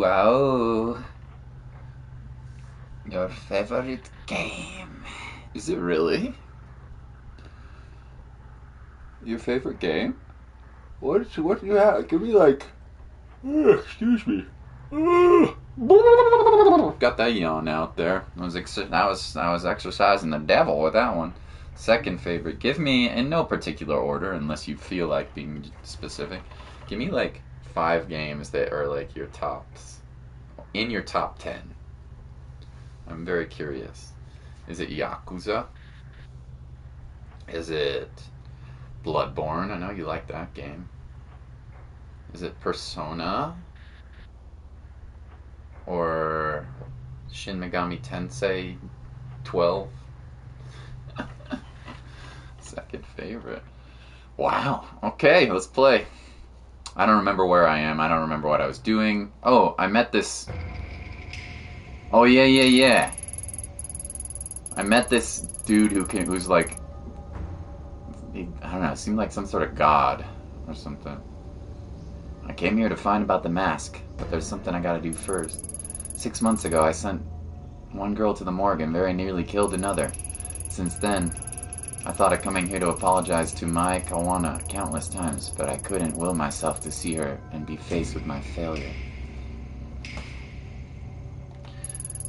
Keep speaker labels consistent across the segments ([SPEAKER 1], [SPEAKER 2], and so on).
[SPEAKER 1] wow. Your favorite game.
[SPEAKER 2] Is it really? Your favorite game? What do you have? Give me like... excuse me.
[SPEAKER 1] Got that yawn out there. I was exercising the devil with that one. Second favorite. Give me, in no particular order, unless you feel like being specific, give me like 5 games that are like your tops. In your top 10. I'm very curious. Is it Yakuza? Is it Bloodborne? I know you like that game. Is it Persona? Or Shin Megami Tensei 12? Second favorite. Wow. Okay, let's play. I don't remember where I am. I don't remember what I was doing. Oh, I met this... Oh, yeah. I met this dude who's like... I don't know, seemed like some sort of god or something. I came here to find about the mask, but there's something I gotta do first. 6 months ago, I sent one girl to the morgue and very nearly killed another. Since then, I thought of coming here to apologize to Mai Kawana countless times, but I couldn't will myself to see her and be faced with my failure.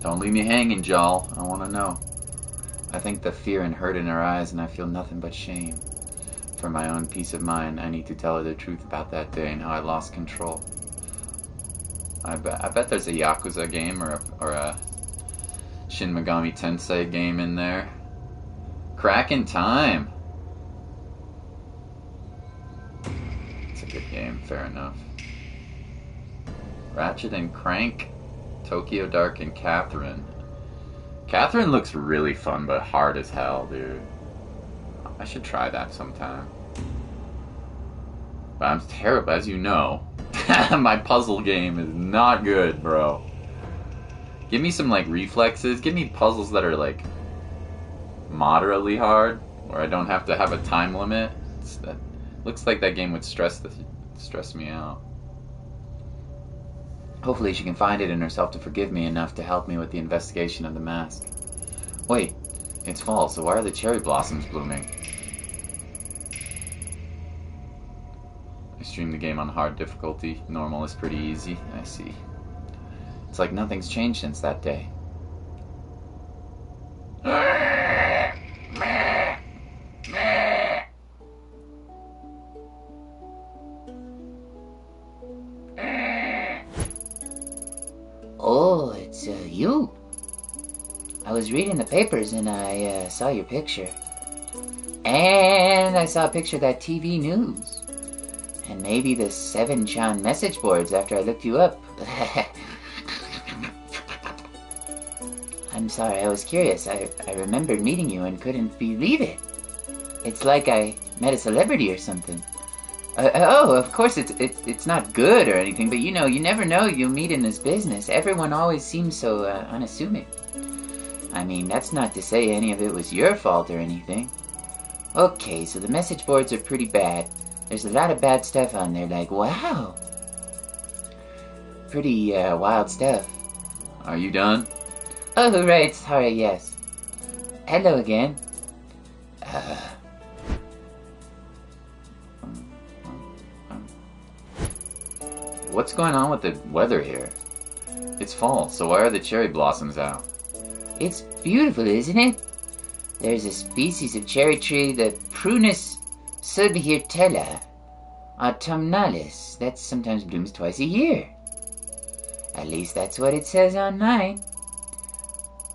[SPEAKER 1] Don't leave me hanging, Jal. I want to know. I think the fear and hurt in her eyes, and I feel nothing but shame. For my own peace of mind, I need to tell her the truth about that day and how I lost control. I bet there's a Yakuza game or a Shin Megami Tensei game in there. Crack in Time. It's a good game, fair enough. Ratchet and Crank, Tokyo Dark, and Catherine. Catherine looks really fun, but hard as hell, dude. I should try that sometime. But I'm terrible, as you know. My puzzle game is not good, bro. Give me some, like, reflexes. Give me puzzles that are, like, moderately hard, where I don't have to have a time limit. That looks like that game would stress me out. Hopefully she can find it in herself to forgive me enough to help me with the investigation of the mask. Wait, it's fall, so why are the cherry blossoms blooming? I stream the game on hard difficulty. Normal is pretty easy. I see. It's like nothing's changed since that day.
[SPEAKER 3] Oh, it's you. I was reading the papers and I saw your picture. And I saw a picture of that TV news. And maybe the 7chan message boards after I looked you up. I'm sorry, I was curious. I remembered meeting you and couldn't believe it. It's like I met a celebrity or something. Oh, of course it's not good or anything, but you know, you never know you'll meet in this business. Everyone always seems so unassuming. I mean, that's not to say any of it was your fault or anything. Okay, so the message boards are pretty bad. There's a lot of bad stuff on there, like, wow. Pretty wild stuff.
[SPEAKER 1] Are you done?
[SPEAKER 3] Oh, right, sorry, yes. Hello again.
[SPEAKER 1] What's going on with the weather here? It's fall, so why are the cherry blossoms out?
[SPEAKER 3] It's beautiful, isn't it? There's a species of cherry tree, the Prunus subhirtella autumnalis, that sometimes blooms twice a year. At least that's what it says online.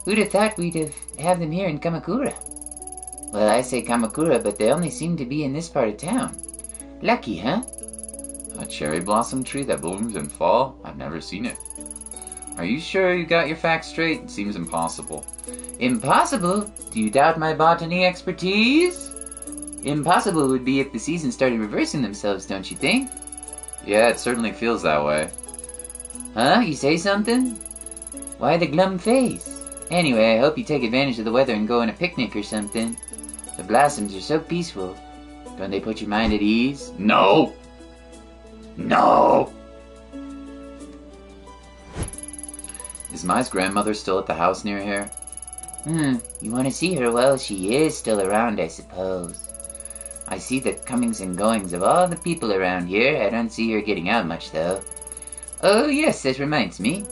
[SPEAKER 3] Who'd have thought we'd have them here in Kamakura? Well, I say Kamakura, but they only seem to be in this part of town. Lucky, huh?
[SPEAKER 1] A cherry blossom tree that blooms in fall? I've never seen it. Are you sure you got your facts straight? It seems impossible.
[SPEAKER 3] Impossible? Do you doubt my botany expertise? Impossible would be if the seasons started reversing themselves, don't you think?
[SPEAKER 1] Yeah, it certainly feels that way.
[SPEAKER 3] Huh? You say something? Why the glum face? Anyway, I hope you take advantage of the weather and go on a picnic or something. The blossoms are so peaceful. Don't they put your mind at ease?
[SPEAKER 1] No! No! Is Mai's grandmother still at the house near here?
[SPEAKER 3] You want to see her? Well, she is still around, I suppose. I see the comings and goings of all the people around here. I don't see her getting out much, though. Oh, yes, that reminds me.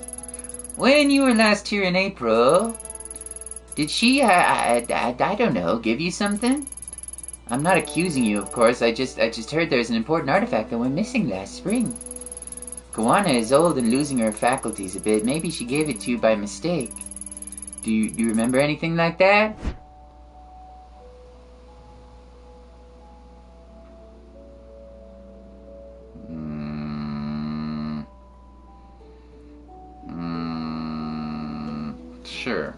[SPEAKER 3] When you were last here in April, did she, I don't know, give you something? I'm not accusing you, of course. I just heard there's an important artifact that went missing last spring. Kawana is old and losing her faculties a bit. Maybe she gave it to you by mistake. Do you remember anything like that?
[SPEAKER 1] Sure.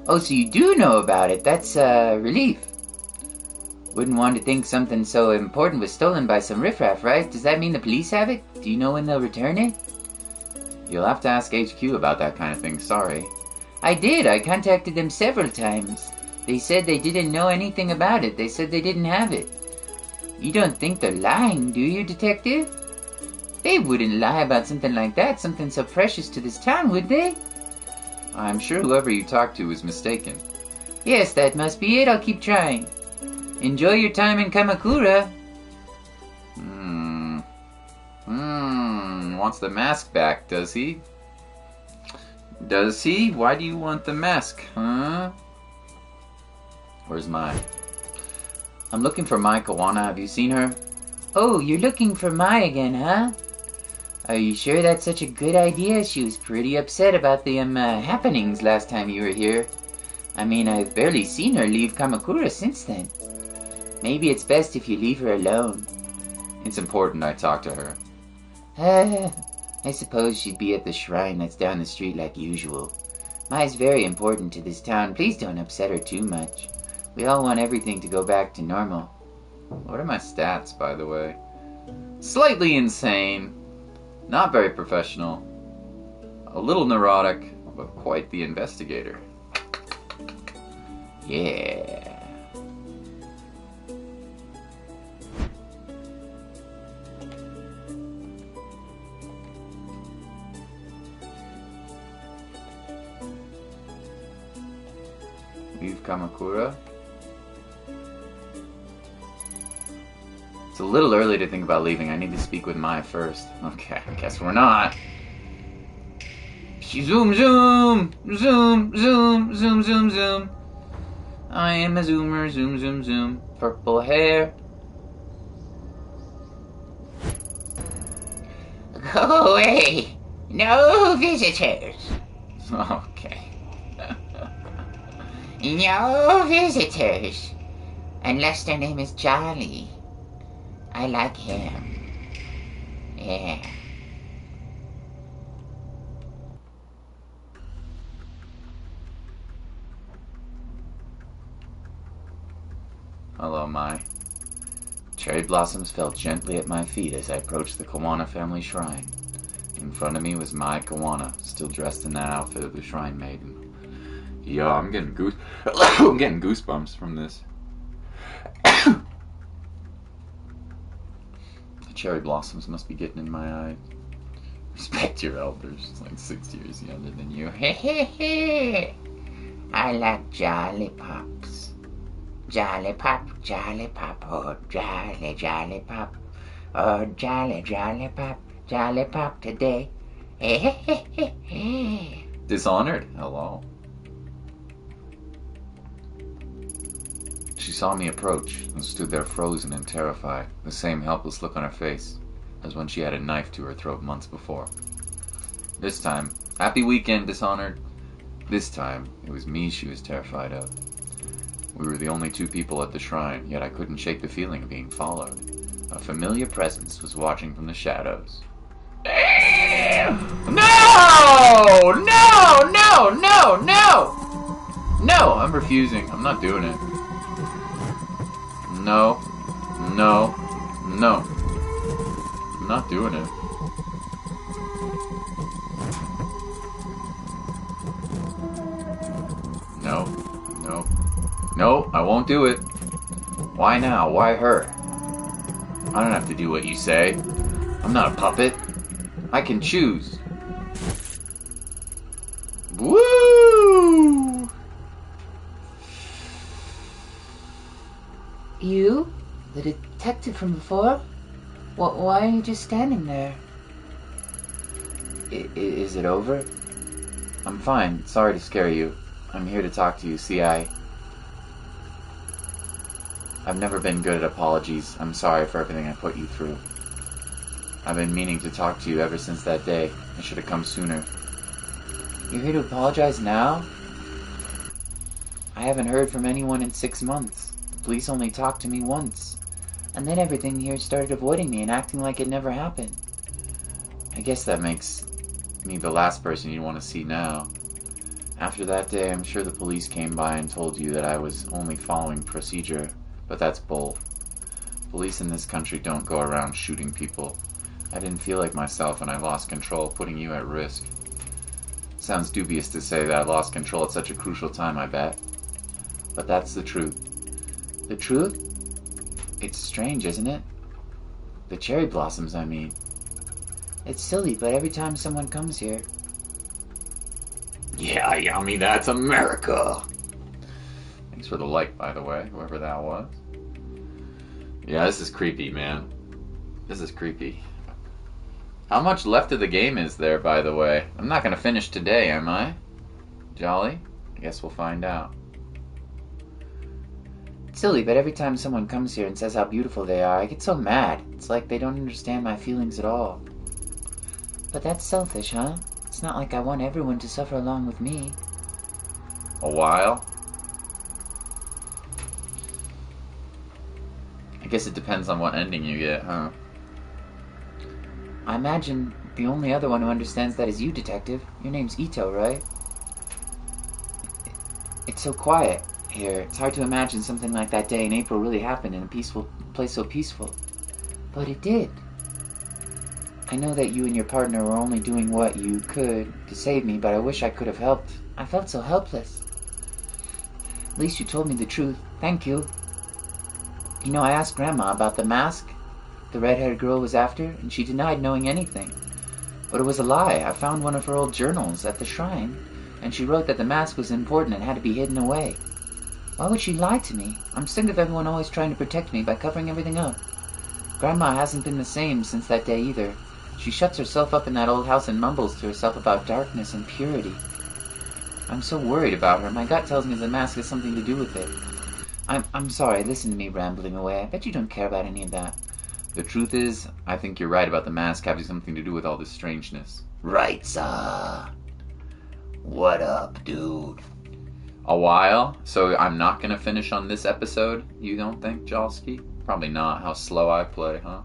[SPEAKER 3] Oh, so you do know about it. That's a relief. Wouldn't want to think something so important was stolen by some riffraff, right? Does that mean the police have it? Do you know when they'll return it?
[SPEAKER 1] You'll have to ask HQ about that kind of thing, sorry.
[SPEAKER 3] I did. I contacted them several times. They said they didn't know anything about it. They said they didn't have it. You don't think they're lying, do you, Detective? They wouldn't lie about something like that, something so precious to this town, would they?
[SPEAKER 1] I'm sure whoever you talked to was mistaken.
[SPEAKER 3] Yes, that must be it. I'll keep trying. Enjoy your time in Kamakura.
[SPEAKER 1] Wants the mask back, does he? Does he? Why do you want the mask, huh? Where's Mai? I'm looking for Mai Kawana. Have you seen her?
[SPEAKER 3] Oh, you're looking for Mai again, huh? Are you sure that's such a good idea? She was pretty upset about the happenings last time you were here. I mean, I've barely seen her leave Kamakura since then. Maybe it's best if you leave her alone.
[SPEAKER 1] It's important I talk to her.
[SPEAKER 3] I suppose she'd be at the shrine that's down the street like usual. Mai's very important to this town. Please don't upset her too much. We all want everything to go back to normal.
[SPEAKER 1] What are my stats, by the way? Slightly insane. Not very professional. A little neurotic, but quite the investigator.
[SPEAKER 3] Yeah.
[SPEAKER 1] Leave Kamakura? It's a little early to think about leaving. I need to speak with Mai first. Okay, I guess we're not. Zoom, zoom! Zoom, zoom, zoom, zoom, zoom. I am a zoomer, zoom, zoom, zoom. Purple hair.
[SPEAKER 3] Go away! No visitors!
[SPEAKER 1] Okay.
[SPEAKER 3] No visitors! Unless their name is Charlie. I like him. Yeah.
[SPEAKER 1] Hello, Mai. Cherry blossoms fell gently at my feet as I approached the Kawana family shrine. In front of me was Mai Kawana, still dressed in that outfit of the shrine maiden. Yo, I'm getting goosebumps from this. The cherry blossoms must be getting in my eyes. Respect your elders. It's like 6 years younger than you.
[SPEAKER 3] I like jolly pops. Jolly pop, oh jolly, jolly pop. Oh jolly, jolly pop today.
[SPEAKER 1] Dishonored? Hello. She saw me approach and stood there frozen and terrified, the same helpless look on her face as when she had a knife to her throat months before. This time, happy weekend, Dishonored. This time, it was me she was terrified of. We were the only two people at the shrine, yet I couldn't shake the feeling of being followed. A familiar presence was watching from the shadows. No! No! No! No! No! No! I'm refusing. I'm not doing it. No. No. No. I'm not doing it. No. No. No, I won't do it. Why now? Why her? I don't have to do what you say. I'm not a puppet. I can choose. Woo!
[SPEAKER 3] You? The detective from before? Why are you just standing there?
[SPEAKER 1] Is it over? I'm fine. Sorry to scare you. I'm here to talk to you. See, I've never been good at apologies. I'm sorry for everything I put you through. I've been meaning to talk to you ever since that day. I should have come sooner.
[SPEAKER 3] You're here to apologize now? I haven't heard from anyone in 6 months. The police only talked to me once. And then everything here started avoiding me and acting like it never happened.
[SPEAKER 1] I guess that makes me the last person you'd want to see now. After that day, I'm sure the police came by and told you that I was only following procedure, but that's bull. Police in this country don't go around shooting people. I didn't feel like myself and I lost control, putting you at risk. Sounds dubious to say that I lost control at such a crucial time, I bet. But that's the truth.
[SPEAKER 3] The truth?
[SPEAKER 1] It's strange, isn't it? The cherry blossoms, I mean.
[SPEAKER 3] It's silly, but every time someone comes here...
[SPEAKER 1] Yeah, yummy, that's America! Thanks for the like, by the way, whoever that was. Yeah, this is creepy, man. This is creepy. How much left of the game is there, by the way? I'm not gonna finish today, am I? Jolly? I guess we'll find out.
[SPEAKER 3] It's silly, but every time someone comes here and says how beautiful they are, I get so mad. It's like they don't understand my feelings at all. But that's selfish, huh? It's not like I want everyone to suffer along with me.
[SPEAKER 1] A while? I guess it depends on what ending you get, huh?
[SPEAKER 3] I imagine the only other one who understands that is you, Detective. Your name's Ito, right? It's so quiet here. It's hard to imagine something like that day in April really happened in a peaceful place so peaceful. But it did. I know that you and your partner were only doing what you could to save me, but I wish I could have helped. I felt so helpless. At least you told me the truth. Thank you. You know, I asked Grandma about the mask the red-haired girl was after, and she denied knowing anything. But it was a lie. I found one of her old journals at the shrine, and she wrote that the mask was important and had to be hidden away. Why would she lie to me? I'm sick of everyone always trying to protect me by covering everything up. Grandma hasn't been the same since that day either. She shuts herself up in that old house and mumbles to herself about darkness and purity. I'm so worried about her. My gut tells me the mask has something to do with it. I'm sorry. Listen to me rambling away. I bet you don't care about any of that.
[SPEAKER 1] The truth is, I think you're right about the mask having something to do with all this strangeness.
[SPEAKER 3] Right, sir. What up, dude?
[SPEAKER 1] A while? So I'm not gonna finish on this episode, you don't think, Jalski? Probably not. How slow I play, huh?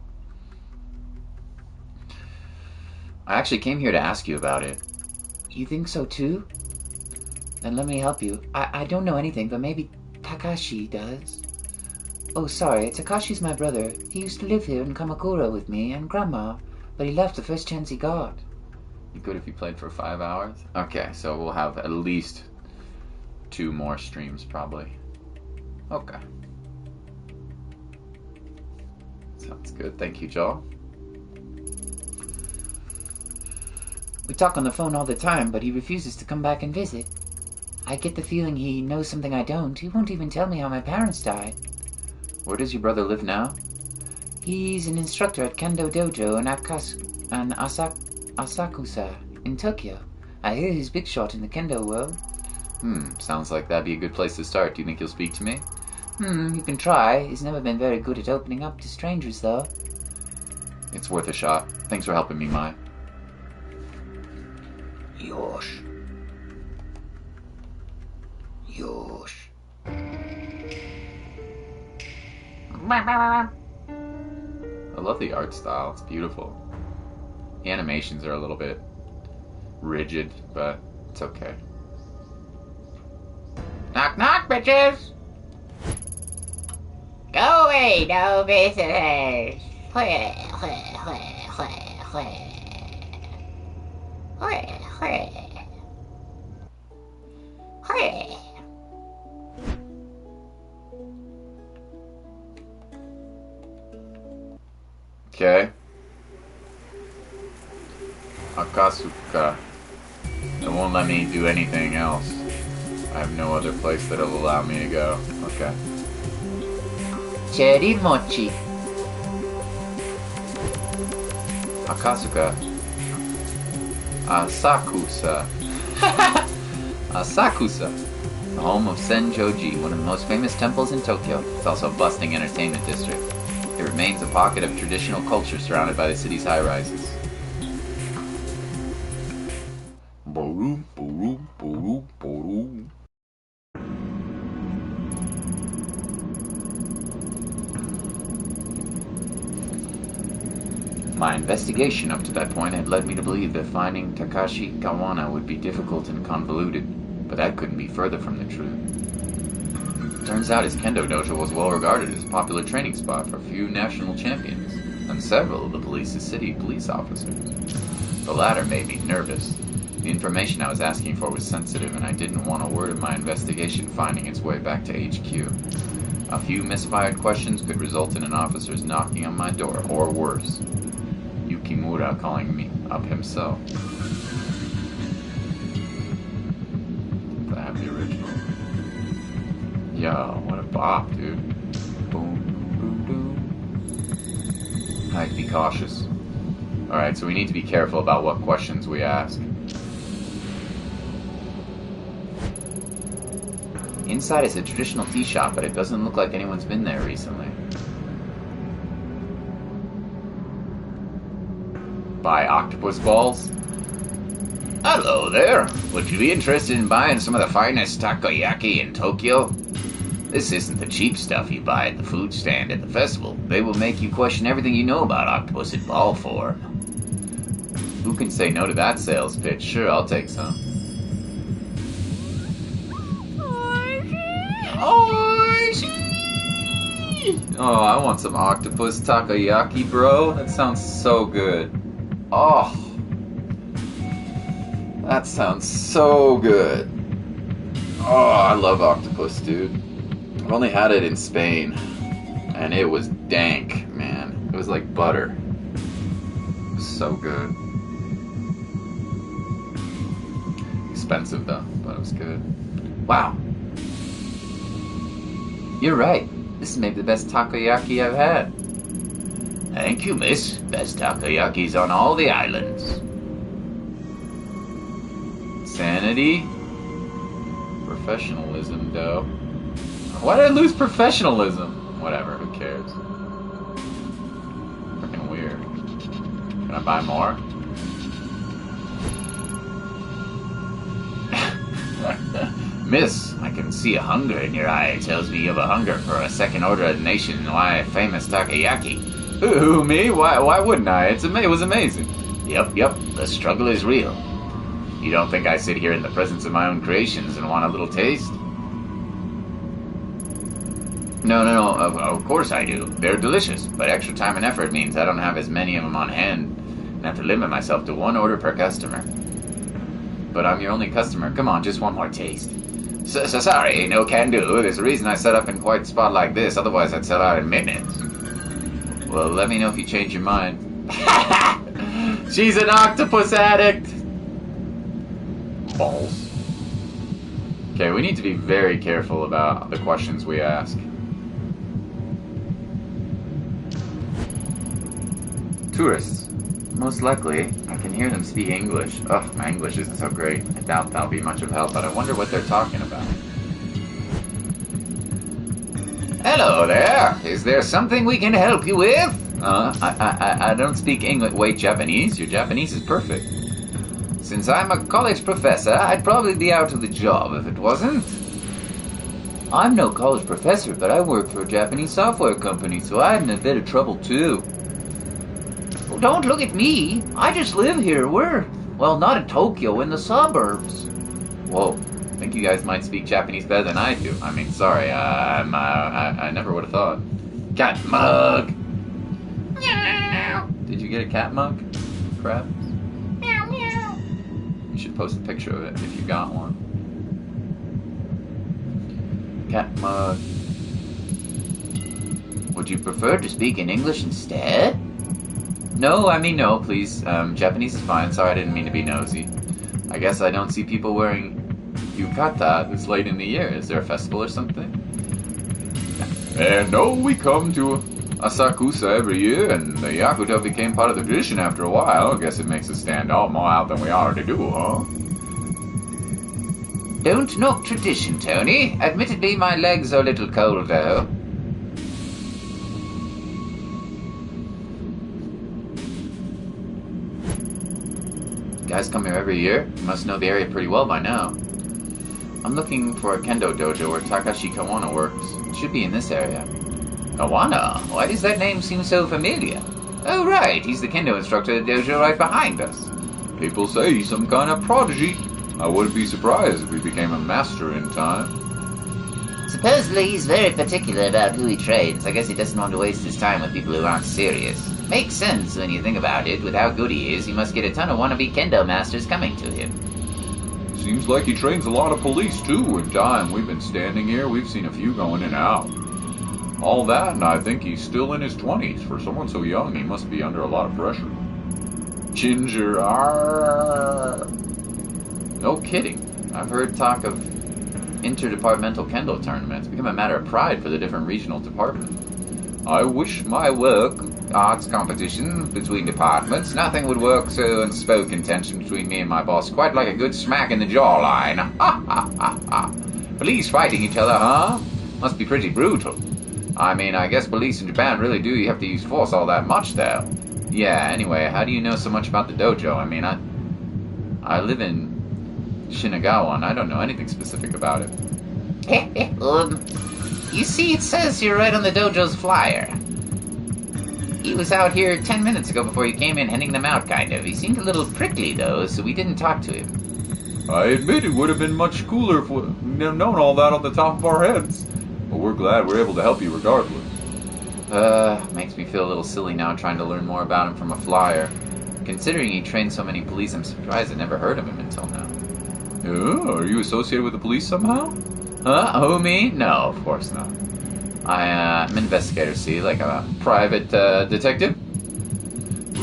[SPEAKER 1] I actually came here to ask you about it.
[SPEAKER 3] You think so too? Then let me help you. I don't know anything, but maybe Takashi does. Oh, sorry, Takashi's my brother. He used to live here in Kamakura with me and Grandma, but he left the first chance he got.
[SPEAKER 1] Be good if you played for 5 hours? Okay, so we'll have at least 2 more streams, probably. Okay. Sounds good. Thank you, Joel.
[SPEAKER 3] We talk on the phone all the time, but he refuses to come back and visit. I get the feeling he knows something I don't. He won't even tell me how my parents died.
[SPEAKER 1] Where does your brother live now?
[SPEAKER 3] He's an instructor at Kendo Dojo in Asakusa in Tokyo. I hear he's big shot in the Kendo world.
[SPEAKER 1] Sounds like that'd be a good place to start. Do you think he'll speak to me?
[SPEAKER 3] You can try. He's never been very good at opening up to strangers, though.
[SPEAKER 1] It's worth a shot. Thanks for helping me, Mai.
[SPEAKER 3] Yosh.
[SPEAKER 1] I love the art style. It's beautiful. The animations are a little bit rigid, but it's okay.
[SPEAKER 3] Knock, knock, bitches! Go away, no visitors!
[SPEAKER 1] Okay. Akasuka. It won't let me do anything else. I have no other place that'll allow me to go. Okay.
[SPEAKER 3] Cherry mochi.
[SPEAKER 1] Akasuka. Asakusa. Asakusa. The home of Senjoji, one of the most famous temples in Tokyo. It's also a bustling entertainment district. It remains a pocket of traditional culture surrounded by the city's high-rises. Boru, boru, boru, boru. My investigation up to that point had led me to believe that finding Takashi Kawana would be difficult and convoluted, but that couldn't be further from the truth. Turns out his kendo dojo was well regarded as a popular training spot for a few national champions, and several of the city police officers. The latter made me nervous. The information I was asking for was sensitive, and I didn't want a word of my investigation finding its way back to HQ. A few misfired questions could result in an officer's knocking on my door, or worse, Yukimura calling me up himself. I have the original. Yo, what a bop, dude. Boom, boom, boom. I'd be cautious. Alright, so we need to be careful about what questions we ask. Inside is a traditional tea shop, but it doesn't look like anyone's been there recently. Buy octopus balls? Hello there! Would you be interested in buying some of the finest takoyaki in Tokyo? This isn't the cheap stuff you buy at the food stand at the festival. They will make you question everything you know about octopus in ball form. Who can say no to that sales pitch? Sure, I'll take some. Oh, I want some octopus takoyaki, bro. That sounds so good. Oh, that sounds so good. Oh, I love octopus, dude. I've only had it in Spain, and it was dank, man. It was like butter. It was so good. Expensive, though, but it was good. Wow. You're right. This is maybe the best takoyaki I've had. Thank you, miss. Best takoyakis on all the islands. Sanity? Professionalism, though. Why did I lose professionalism? Whatever, who cares? Freaking weird. Can I buy more? Miss, I can see a hunger in your eye. It tells me you have a hunger for a second order nationwide famous takoyaki. Who, me? Why wouldn't I? It was amazing. Yep, the struggle is real. You don't think I sit here in the presence of my own creations and want a little taste? No, of course I do. They're delicious, but extra time and effort means I don't have as many of them on hand and have to limit myself to one order per customer. But I'm your only customer. Come on, just one more taste. So sorry, no can do. There's a reason I set up in quite a spot like this, otherwise I'd sell out in minutes. Well, let me know if you change your mind. She's an octopus addict! Balls. Okay, we need to be very careful about the questions we ask. Tourists. Most likely, I can hear them speak English. Ugh, my English isn't so great. I doubt that'll be much of help, but I wonder what they're talking about. Hello there! Is there something we can help you with? I don't speak English. Wait, Japanese? Your Japanese is perfect. Since I'm a college professor, I'd probably be out of the job if it wasn't. I'm no college professor, but I work for a Japanese software company, so I'm in a bit of trouble too. Well, don't look at me. I just live here. Well, not in Tokyo, in the suburbs. Whoa. I think you guys might speak Japanese better than I do. I mean, sorry, I never would have thought. Cat mug! Meow. Did you get a cat mug? Crap. Meow, meow. You should post a picture of it if you got one. Cat mug. Would you prefer to speak in English instead? No, I mean no, please. Japanese is fine. Sorry, I didn't mean to be nosy. I guess I don't see people wearing yukata this late in the year. Is there a festival or something?
[SPEAKER 2] And no, we come to Asakusa every year, and the Yakuta became part of the tradition after a while. I guess it makes us stand out more out than we already do, huh?
[SPEAKER 3] Don't knock tradition, Tony. Admittedly, my legs are a little cold, though.
[SPEAKER 1] Guys come here every year. You must know the area pretty well by now. I'm looking for a kendo dojo where Takashi Kawana works. It should be in this area.
[SPEAKER 3] Kawana? Why does that name seem so familiar? Oh, right. He's the kendo instructor at the dojo right behind us.
[SPEAKER 2] People say he's some kind of prodigy. I wouldn't be surprised if he became a master in time.
[SPEAKER 3] Supposedly, he's very particular about who he trains. I guess he doesn't want to waste his time with people who aren't serious. Makes sense when you think about it. With how good he is, he must get a ton of wannabe kendo masters coming to him.
[SPEAKER 2] Seems like he trains a lot of police, too. In time we've been standing here, we've seen a few going in and out. All that, and I think he's still in his 20s. For someone so young, he must be under a lot of pressure. Ginger, arrgh.
[SPEAKER 1] No kidding. I've heard talk of interdepartmental kendo tournaments. Become a matter of pride for the different regional departments.
[SPEAKER 2] I wish my work, arts competition between departments,
[SPEAKER 1] Nothing would work so unspoken tension between me and my boss. Quite like a good smack in the jawline. Ha ha ha ha. Police fighting each other, huh? Must be pretty brutal. I mean, I guess police in Japan really do you have to use force all that much, though. Yeah, anyway, how do you know so much about the dojo? I mean, I live in Shinagawa, and I don't know anything specific about it.
[SPEAKER 3] You see, it says here right on the dojo's flyer. He was out here 10 minutes ago before you came in, handing them out, kind of. He seemed a little prickly, though, so we didn't talk to him.
[SPEAKER 2] I admit it would have been much cooler if we'd known all that on the top of our heads. But we're glad we're able to help you regardless.
[SPEAKER 1] Makes me feel a little silly now trying to learn more about him from a flyer. Considering he trained so many police, I'm surprised I never heard of him until now.
[SPEAKER 2] Oh, are you associated with the police somehow?
[SPEAKER 1] Huh? Who, me? No, of course not. I'm an investigator, see, like a private detective.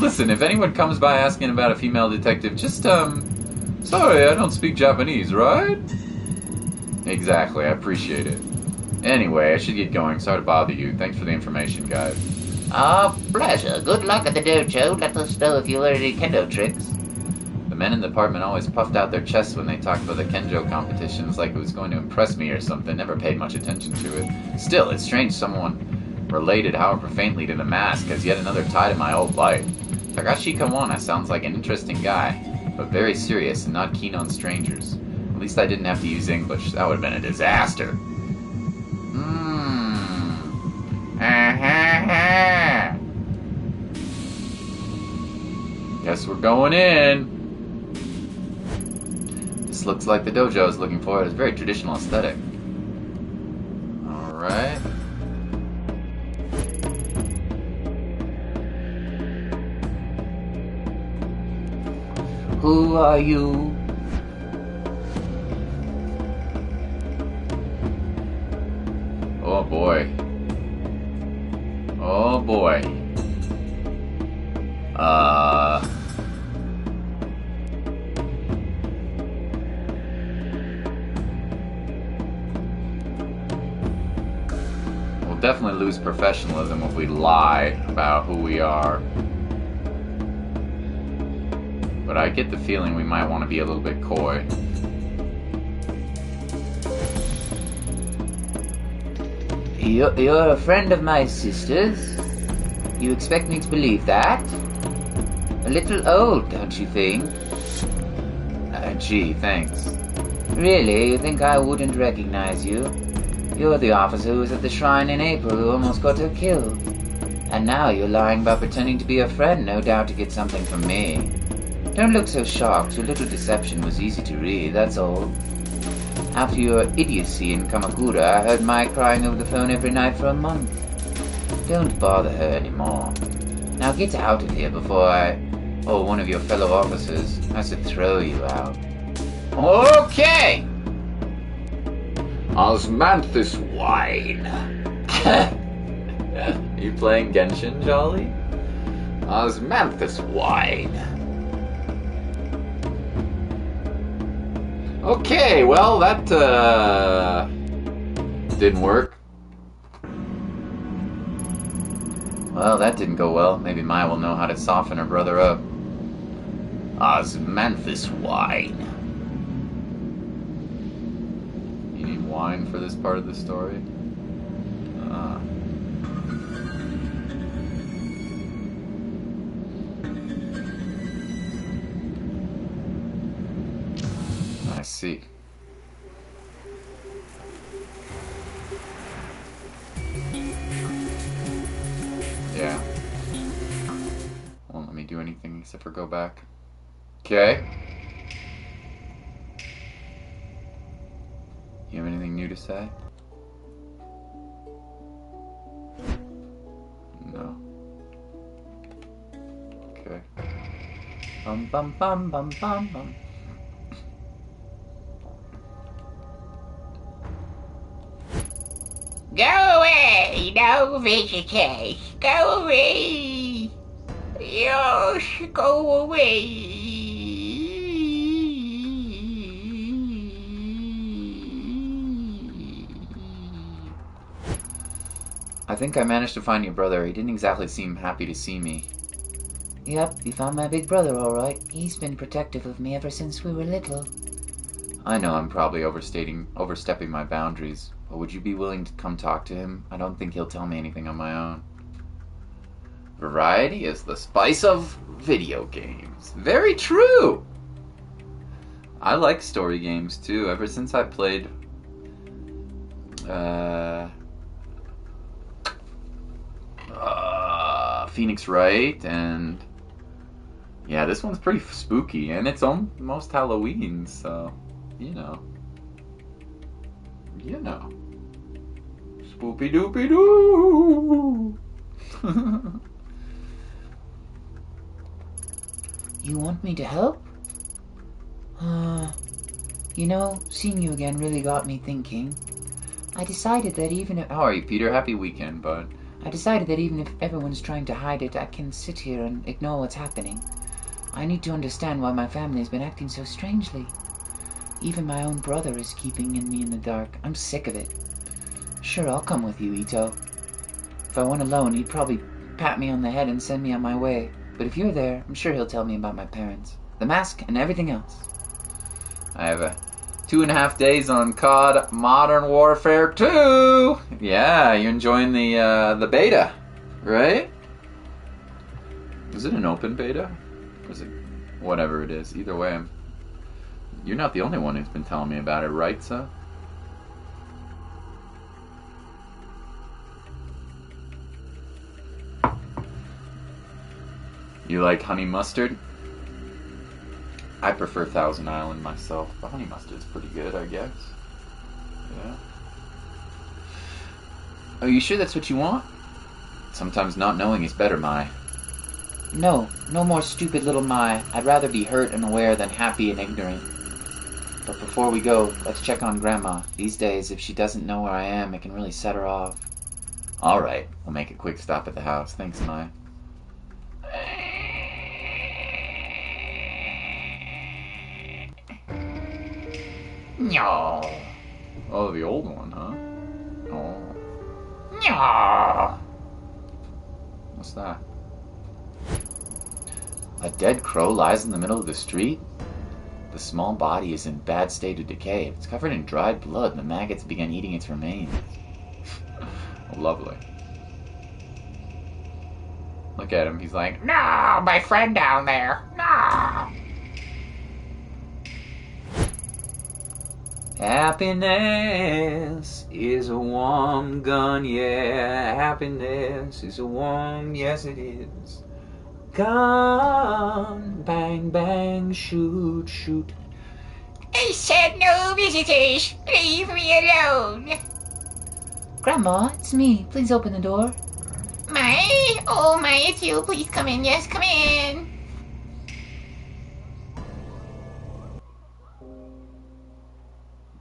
[SPEAKER 1] Listen, if anyone comes by asking about a female detective, just,
[SPEAKER 2] sorry, I don't speak Japanese, right?
[SPEAKER 1] Exactly, I appreciate it. Anyway, I should get going. Sorry to bother you. Thanks for the information, guys.
[SPEAKER 3] Our pleasure. Good luck at the dojo. Let us know if you learn any kendo tricks.
[SPEAKER 1] The men in the department always puffed out their chests when they talked about the Kenjo competitions like it was going to impress me or something. Never paid much attention to it. Still, it's strange someone related, however faintly, to the mask has yet another tie to my old life. Takashi Kawana sounds like an interesting guy, but very serious and not keen on strangers. At least I didn't have to use English. That would have been a disaster. Guess we're going in. This looks like the dojo is looking for. It is very traditional aesthetic. Alright.
[SPEAKER 3] Who are you?
[SPEAKER 1] Oh boy. Oh boy. We'll definitely lose professionalism if we lie about who we are. But I get the feeling we might want to be a little bit coy.
[SPEAKER 3] You're a friend of my sister's? You expect me to believe that? A little old, don't you think?
[SPEAKER 1] Gee, thanks.
[SPEAKER 3] Really? You think I wouldn't recognize you? You're the officer who was at the shrine in April who almost got her killed. And now you're lying about pretending to be a friend, no doubt to get something from me. Don't look so shocked. Your little deception was easy to read, that's all. After your idiocy in Kamakura, I heard Mai crying over the phone every night for a month. Don't bother her anymore. Now get out of here before I, or one of your fellow officers, has to throw you out.
[SPEAKER 1] Okay!
[SPEAKER 2] Osmanthus wine.
[SPEAKER 1] You playing Genshin, Jolly?
[SPEAKER 2] Osmanthus wine.
[SPEAKER 1] Okay, well, that didn't work. Well, that didn't go well. Maybe Maya will know how to soften her brother up. Osmanthus wine. You need wine for this part of the story? I see. Yeah. Won't let me do anything except for go back. Okay. You have anything new to say? No. Okay.
[SPEAKER 3] Bum bum bum bum bum bum.
[SPEAKER 4] Go away! No visitors! Go away! Yes, go away!
[SPEAKER 1] I think I managed to find your brother. He didn't exactly seem happy to see me.
[SPEAKER 3] Yep, you found my big brother all right. He's been protective of me ever since we were little.
[SPEAKER 1] I know I'm probably overstepping my boundaries, but would you be willing to come talk to him? I don't think he'll tell me anything on my own. Variety is the spice of video games. Very true! I like story games too. Ever since I played Phoenix Wright, and yeah, this one's pretty spooky, and it's almost Halloween, so you know. Spoopy doopy doo.
[SPEAKER 3] You want me to help? You know, seeing you again really got me thinking. I decided that even if
[SPEAKER 1] How are you, Peter? Happy weekend, bud.
[SPEAKER 3] even if everyone's trying to hide it, I can sit here and ignore what's happening. I need to understand why my family has been acting so strangely. Even my own brother is keeping me in the dark. I'm sick of it. Sure, I'll come with you, Ito. If I went alone, he'd probably pat me on the head and send me on my way. But if you're there, I'm sure he'll tell me about my parents, the mask, and everything else.
[SPEAKER 1] I have a 2.5 days on COD Modern Warfare 2. Yeah, you're enjoying the beta, right? Is it an open beta? Or is it whatever it is? Either way, you're not the only one who's been telling me about it, right, sir? You like honey mustard? I prefer Thousand Island myself, but honey mustard's pretty good, I guess. Yeah. Are you sure that's what you want? Sometimes not knowing is better, Mai.
[SPEAKER 3] No more stupid little Mai. I'd rather be hurt and aware than happy and ignorant. But before we go, let's check on Grandma. These days, if she doesn't know where I am, it can really set her off.
[SPEAKER 1] Alright, we'll make a quick stop at the house. Thanks, Mai.
[SPEAKER 4] No.
[SPEAKER 1] Oh, the old one, huh? Oh.
[SPEAKER 4] No.
[SPEAKER 1] What's that? A dead crow lies in the middle of the street? The small body is in bad state of decay. It's covered in dried blood, and the maggots began eating its remains. Lovely. Look at him, he's like,
[SPEAKER 4] No, my friend down there. No.
[SPEAKER 1] happiness is a warm gun, yeah. Happiness is a warm, yes it is. Gun, bang, bang, shoot, shoot.
[SPEAKER 4] I said no visitors. Leave me alone.
[SPEAKER 3] Grandma, it's me. Please open the door.
[SPEAKER 4] Oh my, it's you. Please come in. Yes, come in.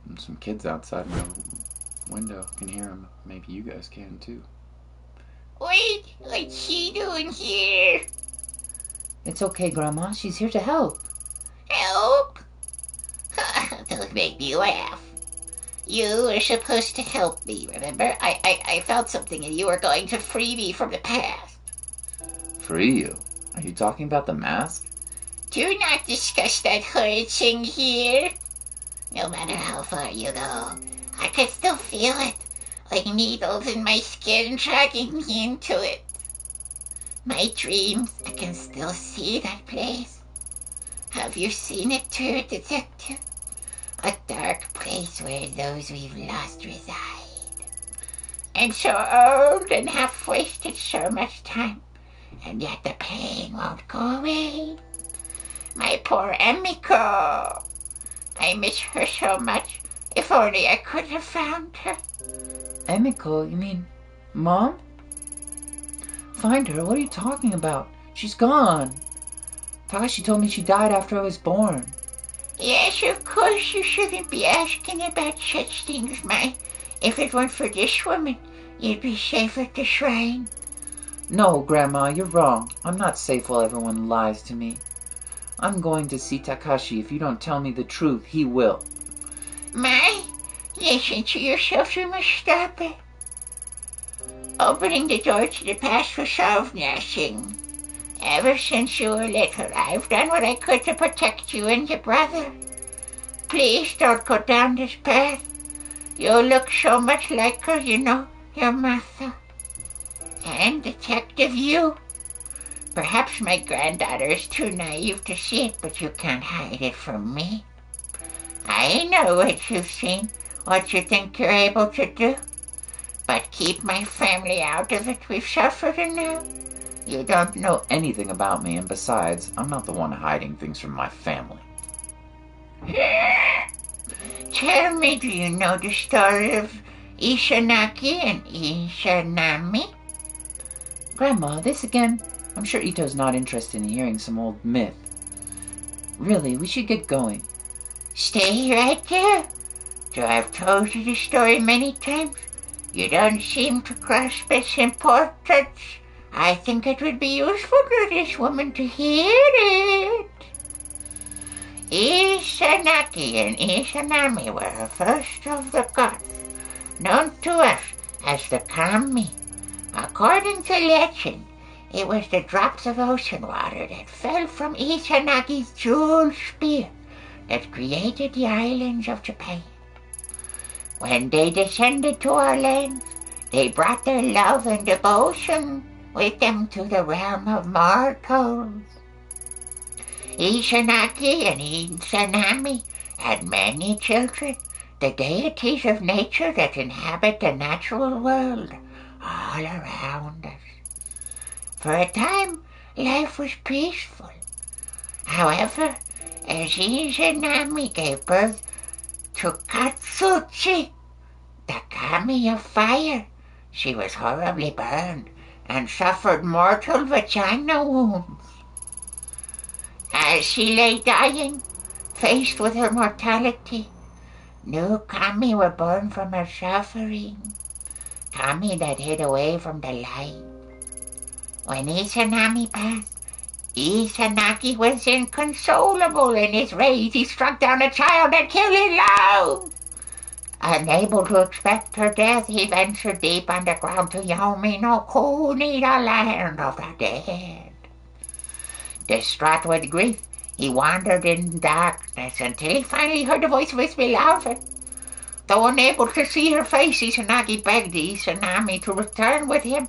[SPEAKER 1] And some kids outside my window. I can hear them. Maybe you guys can too.
[SPEAKER 4] Wait, what's she doing here?
[SPEAKER 3] It's okay, Grandma. She's here to help.
[SPEAKER 4] Help. Look, made me laugh. You were supposed to help me, remember? I felt something and you were going to free me from the past.
[SPEAKER 1] Free you? Are you talking about the mask?
[SPEAKER 4] Do not discuss that horrid thing here. No matter how far you go, I can still feel it, like needles in my skin dragging me into it. My dreams, I can still see that place. Have you seen it too, detective? A dark place where those we've lost reside. And so old and have wasted so much time, and yet the pain won't go away. My poor Emiko. I miss her so much. If only I could have found her.
[SPEAKER 3] Emiko, you mean Mom? Find her? What are you talking about? She's gone. Takashi told me she died after I was born.
[SPEAKER 4] Yes, of course you shouldn't be asking about such things, Mai. If it weren't for this woman, you'd be safe at the shrine.
[SPEAKER 3] No, Grandma, you're wrong. I'm not safe while everyone lies to me. I'm going to see Takashi. If you don't tell me the truth, he will.
[SPEAKER 4] Mai, listen to yourself, you must stop it. Opening the door to the past will solve nothing. Ever since you were little, I've done what I could to protect you and your brother. Please don't go down this path. You look so much like her, you know, your mother. And Detective you. Perhaps my granddaughter is too naive to see it, but you can't hide it from me. I know what you've seen, what you think you're able to do. But keep my family out of it. We've suffered enough.
[SPEAKER 3] You don't know anything about me, and besides, I'm not the one hiding things from my family.
[SPEAKER 4] Tell me, do you know the story of Izanagi and Izanami?
[SPEAKER 3] Grandma, this again? I'm sure Ito's not interested in hearing some old myth. Really, we should get going.
[SPEAKER 4] Stay right there. Though I've told you the story many times, you don't seem to grasp its importance. I think it would be useful to this woman to hear it. Izanagi and Izanami were the first of the gods, known to us as the Kami. According to legend, it was the drops of ocean water that fell from Izanagi's jeweled spear that created the islands of Japan. When they descended to our lands, they brought their love and devotion with them to the realm of mortals. Izanagi and Izanami had many children, the deities of nature that inhabit the natural world all around us. For a time, life was peaceful. However, as Izanami gave birth to Katsuchi, the Kami of fire, she was horribly burned and suffered mortal vagina wounds. As she lay dying, faced with her mortality, new Kami were born from her suffering, Kami that hid away from the light. When Izanami passed, Izanagi was inconsolable. In his rage, he struck down a child and killed his love. Unable to expect her death, he ventured deep underground to Yomi no Kuni, the land of the dead. Distraught with grief, he wandered in darkness until he finally heard the voice of his beloved. Though unable to see her face, Izanagi begged Izanami to return with him.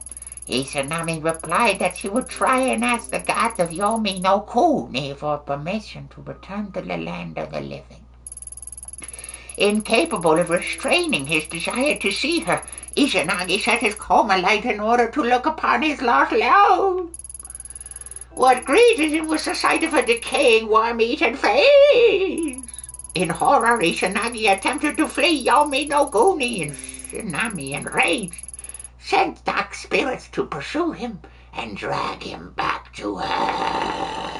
[SPEAKER 4] Izanami replied that she would try and ask the gods of Yomi no Kuni for permission to return to the land of the living. Incapable of restraining his desire to see her, Izanagi set his coma light in order to look upon his lost love. What greeted him was the sight of a decaying, worm-eaten face. In horror, Izanagi attempted to flee Yomi no Kuni, and Izanami, enraged, sent dark spirits to pursue him and drag him back to her.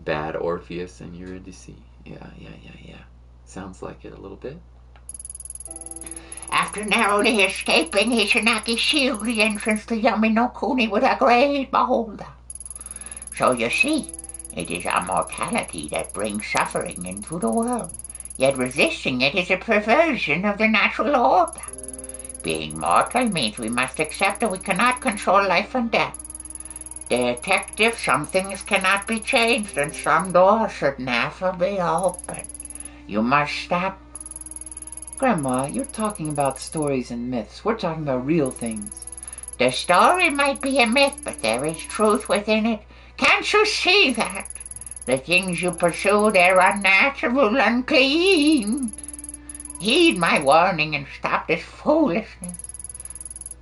[SPEAKER 1] Bad Orpheus and Eurydice. Yeah. Sounds like it a little bit.
[SPEAKER 4] After narrowly escaping, Izanagi sealed the entrance to Yomi no Kuni with a great boulder. So you see, It is our mortality that brings suffering into the world. Yet resisting it is a perversion of the natural order. Being mortal means we must accept that we cannot control life and death. Detective, some things cannot be changed and some doors should never be opened. You must stop.
[SPEAKER 3] Grandma, you're talking about stories and myths. We're talking about real things.
[SPEAKER 4] The story might be a myth, but there is truth within it. Can't you see that? The things you pursue, they're unnatural, unclean. Heed my warning and stop this foolishness.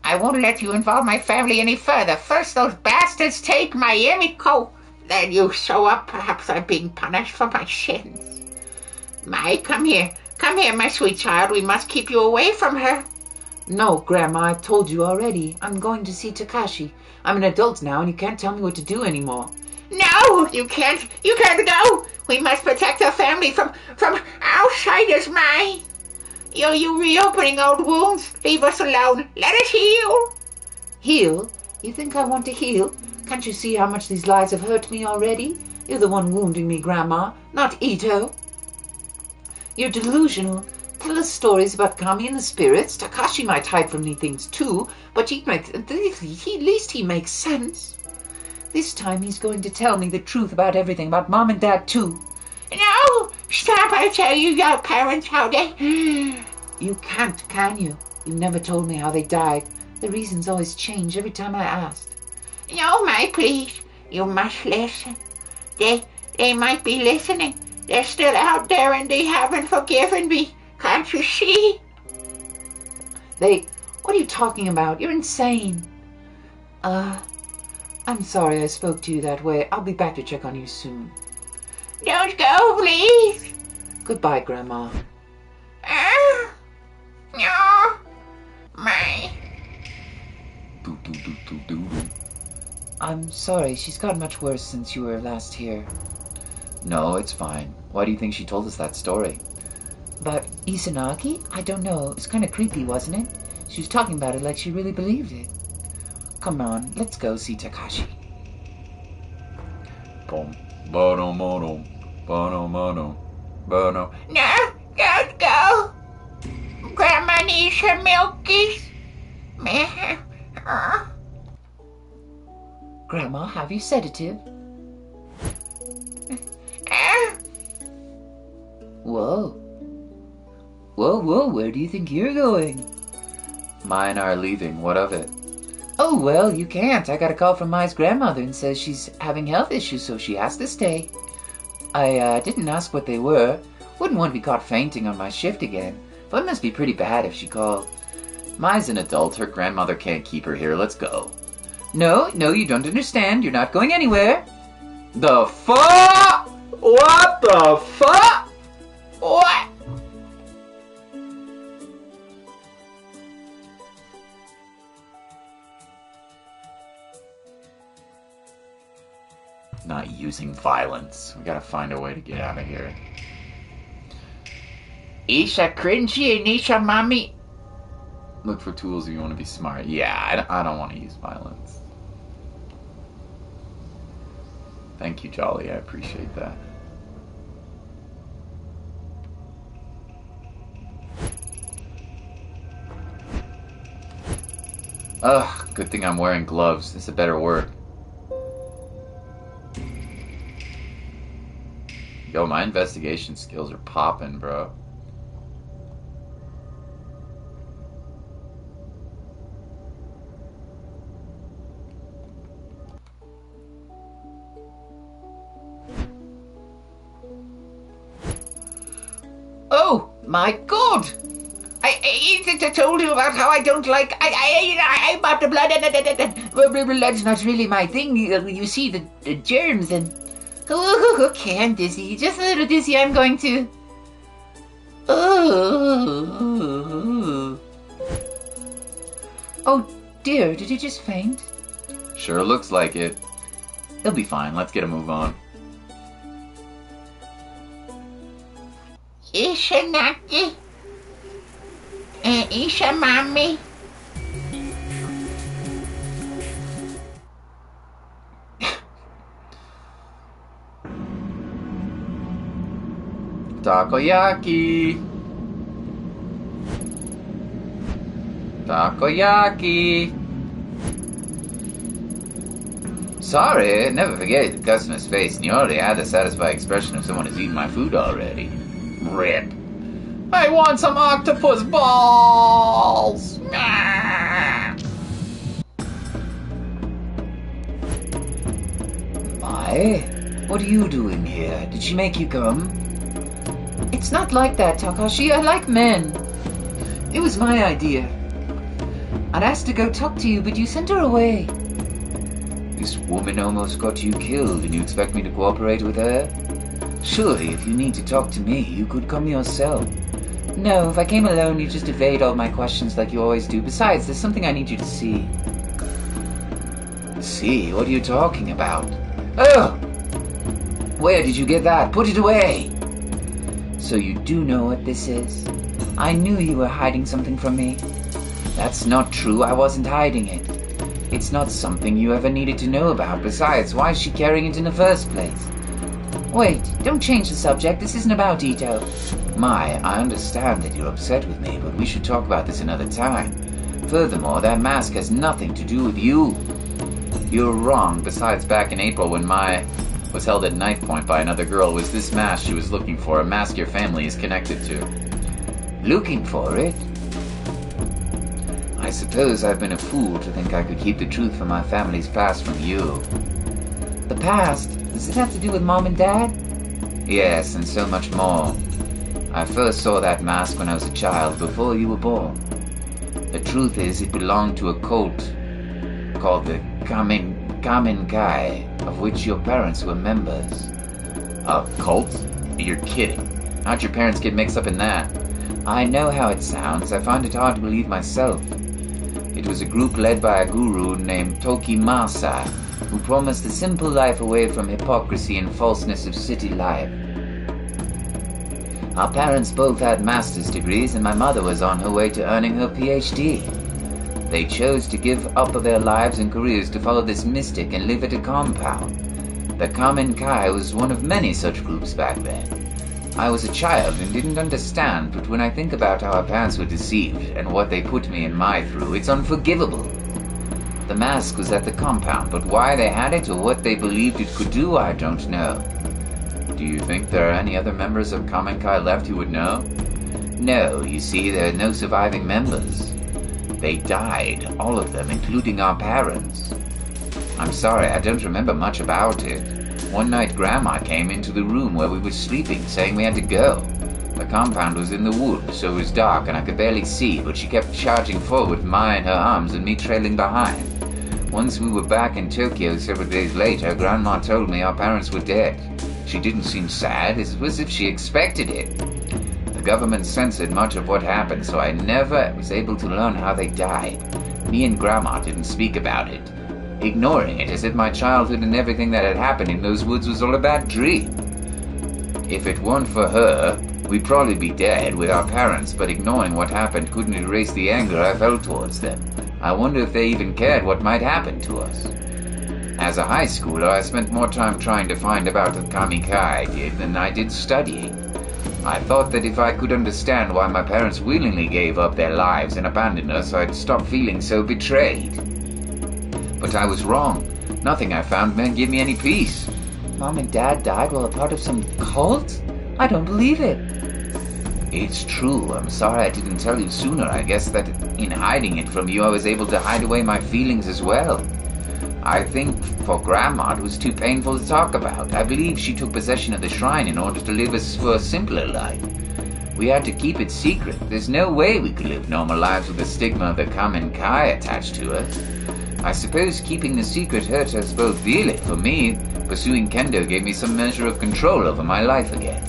[SPEAKER 4] I won't let you involve my family any further. First those bastards take my Emiko, then you show up. Perhaps I'm being punished for my sins. Mai, come here. Come here, my sweet child. We must keep you away from her.
[SPEAKER 5] No, Grandma, I've told you already. I'm going to see Takashi. I'm an adult now and you can't tell me what to do anymore.
[SPEAKER 4] No, you can't. You can't go. We must protect our family from outsiders, Mai. You reopening old wounds. Leave us alone. Let us heal.
[SPEAKER 5] Heal? You think I want to heal? Can't you see how much these lies have hurt me already? You're the one wounding me, Grandma, not Ito. You're delusional. Tell us stories about Kami and the spirits. Takashi might hide from me things too, but at least he makes sense. This time he's going to tell me the truth about everything, about Mom and Dad too.
[SPEAKER 4] No! Stop, I tell you, your parents, how they...
[SPEAKER 5] You can't, can you? You never told me how they died. The reasons always change every time I asked.
[SPEAKER 4] No, Mai, please. You must listen. They might be listening. They're still out there and they haven't forgiven me. Can't you see?
[SPEAKER 5] What are you talking about? You're insane. I'm sorry I spoke to you that way. I'll be back to check on you soon.
[SPEAKER 4] Don't go, please.
[SPEAKER 5] Goodbye, Grandma.
[SPEAKER 4] No. Mai.
[SPEAKER 3] I'm sorry, she's got much worse since you were last here.
[SPEAKER 1] No, it's fine. Why do you think she told us that story?
[SPEAKER 3] About Izanagi? I don't know. It's kind of creepy, wasn't it? She was talking about it like she really believed it. Come on, let's go see Takashi.
[SPEAKER 2] Boom. Bono.
[SPEAKER 4] No, don't go. Grandma needs her milkies.
[SPEAKER 3] Grandma, have you sedative? Whoa. Whoa, where do you think you're going?
[SPEAKER 1] Mine are leaving. What of it?
[SPEAKER 3] Oh, well, you can't. I got a call from Mai's grandmother and says she's having health issues, so she has to stay. I didn't ask what they were. Wouldn't want to be caught fainting on my shift again, but it must be pretty bad if she called.
[SPEAKER 1] Mai's an adult. Her grandmother can't keep her here. Let's go.
[SPEAKER 3] No, you don't understand. You're not going anywhere.
[SPEAKER 1] The fuck? What the fuck?
[SPEAKER 4] What?
[SPEAKER 1] Not using violence. We gotta find a way to get out of here.
[SPEAKER 4] Isha cringy and Isha mommy.
[SPEAKER 1] Look for tools if you want to be smart. Yeah, I don't want to use violence. Thank you, Jolly. I appreciate that. Ugh, good thing I'm wearing gloves. It's a better word. Yo, my investigation skills are popping, bro.
[SPEAKER 3] Oh, my God!
[SPEAKER 4] I told you about how I don't like... I'm about the blood and...
[SPEAKER 3] Blood's not really my thing. You see the germs and... Okay, I'm dizzy. Just a little dizzy. I'm going to... Oh, dear. Did you just faint?
[SPEAKER 1] Sure looks like it. He'll be fine. Let's get a move on.
[SPEAKER 4] Isha Naki. Isha mommy.
[SPEAKER 1] Takoyaki. Takoyaki. Sorry, never forget the customer's face, and you already had the satisfied expression of someone who's eaten my food already. Rip. I want some octopus balls!
[SPEAKER 3] My, what are you doing here? Did she make you come?
[SPEAKER 5] It's not like that, Takashi. I like men. It was my idea. I'd asked to go talk to you, but you sent her away.
[SPEAKER 3] This woman almost got you killed, and you expect me to cooperate with her? Surely, if you need to talk to me, you could come yourself.
[SPEAKER 5] No, if I came alone, you'd just evade all my questions like you always do. Besides, there's something I need you to see.
[SPEAKER 3] See? What are you talking about? Oh! Where did you get that? Put it away!
[SPEAKER 5] So you do know what this is? I knew you were hiding something from me.
[SPEAKER 3] That's not true. I wasn't hiding it. It's not something you ever needed to know about. Besides, why is she carrying it in the first place?
[SPEAKER 5] Wait, don't change the subject. This isn't about Ito.
[SPEAKER 3] Mai, I understand that you're upset with me, but we should talk about this another time. Furthermore, that mask has nothing to do with you.
[SPEAKER 1] You're wrong. Besides, back in April when Mai was held at knife point by another girl, it was this mask she was looking for, a mask your family is connected to.
[SPEAKER 3] Looking for it? I suppose I've been a fool to think I could keep the truth from my family's past from you.
[SPEAKER 5] The past? Does it have to do with Mom and Dad?
[SPEAKER 3] Yes, and so much more. I first saw that mask when I was a child, before you were born. The truth is, it belonged to a cult called the Kamen Kai, of which your parents were members.
[SPEAKER 1] A cult? You're kidding. How'd your parents get mixed up in that?
[SPEAKER 3] I know how it sounds. I find it hard to believe myself. It was a group led by a guru named Toki Masai, who promised a simple life away from hypocrisy and falseness of city life. Our parents both had master's degrees, and my mother was on her way to earning her PhD. They chose to give up their lives and careers to follow this mystic and live at a compound. The Kamen Kai was one of many such groups back then. I was a child and didn't understand, but when I think about how our parents were deceived and what they put me and Mai through, it's unforgivable. The mask was at the compound, but why they had it or what they believed it could do, I don't know.
[SPEAKER 1] Do you think there are any other members of Kamen Kai left who would know?
[SPEAKER 3] No, you see, there are no surviving members. They died, all of them, including our parents. I'm sorry, I don't remember much about it. One night Grandma came into the room where we were sleeping, saying we had to go. The compound was in the woods, so it was dark and I could barely see, but she kept charging forward with Mai in her arms and me trailing behind. Once we were back in Tokyo several days later, Grandma told me our parents were dead. She didn't seem sad, it was as if she expected it. The government censored much of what happened, so I never was able to learn how they died. Me and Grandma didn't speak about it, ignoring it as if my childhood and everything that had happened in those woods was all a bad dream. If it weren't for her, we'd probably be dead with our parents, but ignoring what happened couldn't erase the anger I felt towards them. I wonder if they even cared what might happen to us. As a high schooler, I spent more time trying to find about the Kamikai I did than I did studying. I thought that if I could understand why my parents willingly gave up their lives and abandoned us, I'd stop feeling so betrayed. But I was wrong. Nothing I found meant give me any peace.
[SPEAKER 5] Mom and Dad died while a part of some cult? I don't believe it.
[SPEAKER 3] It's true. I'm sorry I didn't tell you sooner. I guess that in hiding it from you, I was able to hide away my feelings as well. I think for Grandma it was too painful to talk about. I believe she took possession of the shrine in order to live for a simpler life. We had to keep it secret. There's no way we could live normal lives with the stigma of the Kamen Kai attached to us. I suppose keeping the secret hurt us both dearly. For me, pursuing kendo gave me some measure of control over my life again.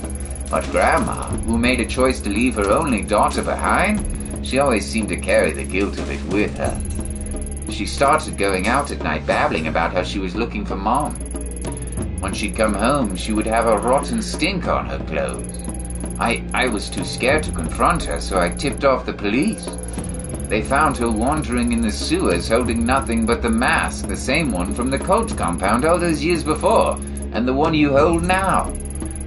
[SPEAKER 3] But Grandma, who made a choice to leave her only daughter behind, she always seemed to carry the guilt of it with her. She started going out at night babbling about how she was looking for Mom. When she'd come home, she would have a rotten stink on her clothes. I was too scared to confront her, so I tipped off the police. They found her wandering in the sewers holding nothing but the mask, the same one from the cult compound all those years before, and the one you hold now.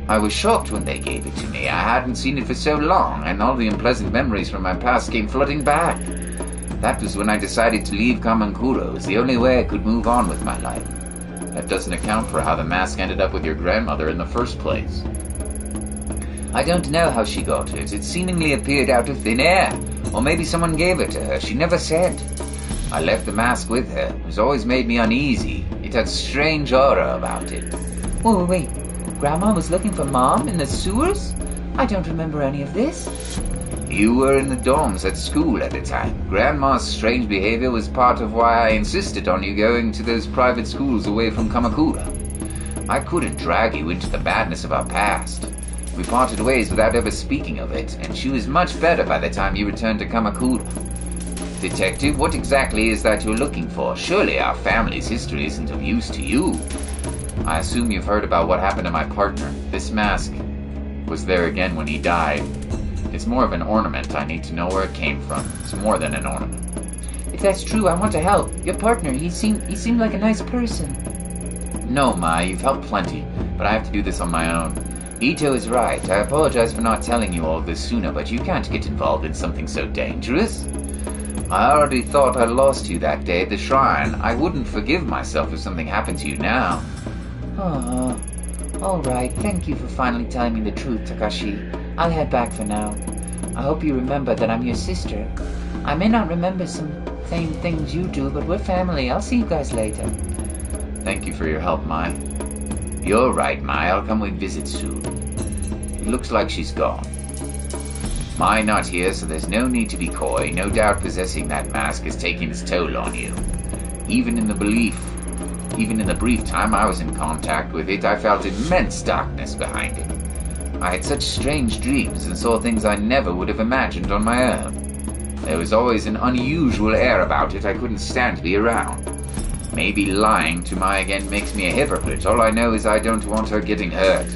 [SPEAKER 3] I was shocked when they gave it to me. I hadn't seen it for so long, and all the unpleasant memories from my past came flooding back. That was when I decided to leave Kamakura. It was the only way I could move on with my life.
[SPEAKER 1] That doesn't account for how the mask ended up with your grandmother in the first place.
[SPEAKER 3] I don't know how she got it. It seemingly appeared out of thin air. Or maybe someone gave it to her. She never said. I left the mask with her. It has always made me uneasy. It had strange aura about it. Oh, wait. Grandma was looking for Mom in the sewers? I don't remember any of this. You were in the dorms at school at the time. Grandma's strange behavior was part of why I insisted on you going to those private schools away from Kamakura. I couldn't drag you into the badness of our past. We parted ways without ever speaking of it, and she was much better by the time you returned to Kamakura. Detective, what exactly is that you're looking for? Surely our family's history isn't of use to you.
[SPEAKER 1] I assume you've heard about what happened to my partner. This mask was there again when he died. It's more of an ornament. I need to know where it came from. It's more than an ornament.
[SPEAKER 3] If that's true, I want to help. Your partner, he seemed like a nice person.
[SPEAKER 1] No, Ma, you've helped plenty, but I have to do this on my own.
[SPEAKER 3] Ito is right. I apologize for not telling you all this sooner, but you can't get involved in something so dangerous. I already thought I lost you that day at the shrine. I wouldn't forgive myself if something happened to you now. All right. Thank you for finally telling me the truth, Takashi. I'll head back for now. I hope you remember that I'm your sister. I may not remember some same things you do, but we're family. I'll see you guys later.
[SPEAKER 1] Thank you for your help, Mai.
[SPEAKER 3] You're right, Mai. I'll come visit soon. It looks like she's gone. Mai not here, so there's no need to be coy. No doubt possessing that mask is taking its toll on you. Even in the brief time I was in contact with it, I felt immense darkness behind it. I had such strange dreams and saw things I never would have imagined on my own. There was always an unusual air about it I couldn't stand to be around. Maybe lying to Mai again makes me a hypocrite. All I know is I don't want her getting hurt.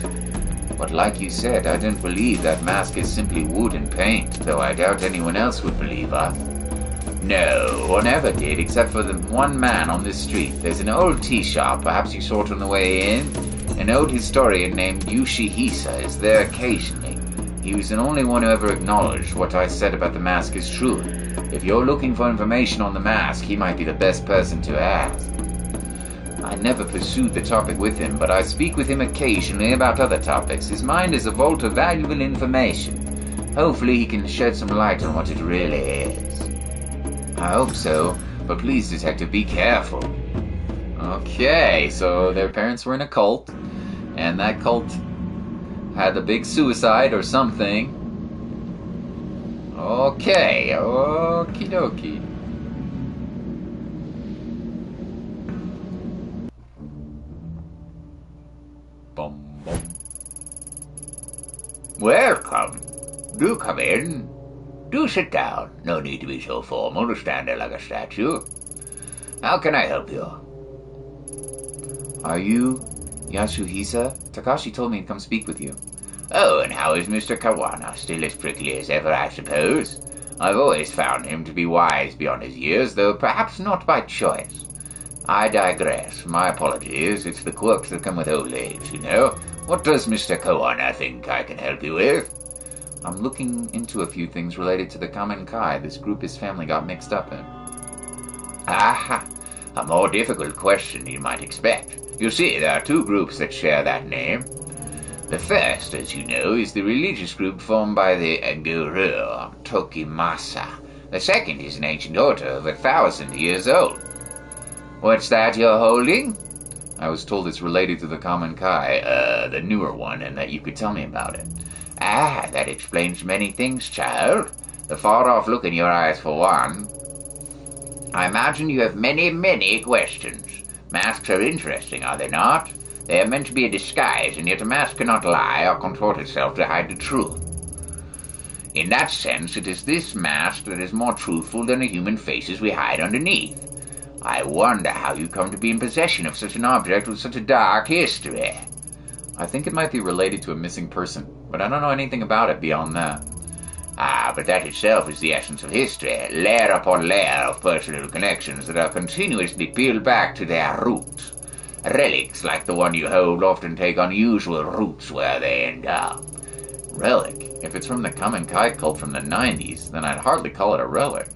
[SPEAKER 3] But like you said, I don't believe that mask is simply wood and paint, though I doubt anyone else would believe us. No, one never did, except for the one man on this street. There's an old tea shop, perhaps you saw it on the way in. An old historian named Yoshihisa is there occasionally. He was the only one who ever acknowledged what I said about the mask is true. If you're looking for information on the mask, he might be the best person to ask. I never pursued the topic with him, but I speak with him occasionally about other topics. His mind is a vault of valuable information. Hopefully he can shed some light on what it really is. I hope so, but please, Detective, be careful.
[SPEAKER 1] Okay, so their parents were in a cult, and that cult had a big suicide or something. Okay, okie dokie.
[SPEAKER 2] Bum, bum.
[SPEAKER 3] Welcome. Do come in. Do sit down. No need to be so formal to stand there like a statue. How can I help you?
[SPEAKER 1] Are you Yasuhisa? Takashi told me to come speak with you.
[SPEAKER 3] Oh, and how is Mr. Kawana? Still as prickly as ever, I suppose? I've always found him to be wise beyond his years, though perhaps not by choice. I digress. My apologies. It's the quirks that come with old age, you know. What does Mr. Kawana think I can help you with?
[SPEAKER 1] I'm looking into a few things related to the Kamen Kai this group his family got mixed up in.
[SPEAKER 3] Aha! A more difficult question you might expect. You see, there are two groups that share that name. The first, as you know, is the religious group formed by the Guru Tokimasa. The second is an ancient order of 1,000 years old. What's that you're holding?
[SPEAKER 1] I was told it's related to the Kamen Kai,
[SPEAKER 3] the newer one, and that you could tell me about it. Ah, that explains many things, child. The far-off look in your eyes, for one. I imagine you have many, many questions. Masks are interesting, are they not? They are meant to be a disguise, and yet a mask cannot lie or contort itself to hide the truth. In that sense, it is this mask that is more truthful than the human faces we hide underneath. I wonder how you come to be in possession of such an object with such a dark history.
[SPEAKER 1] I think it might be related to a missing person, but I don't know anything about it beyond that.
[SPEAKER 3] Ah, but that itself is the essence of history, layer upon layer of personal connections that are continuously peeled back to their roots.
[SPEAKER 4] Relics like the one you hold often take unusual routes where they end up.
[SPEAKER 1] Relic? If it's from the Kamen Kai cult from the 90s, then I'd hardly call it a relic.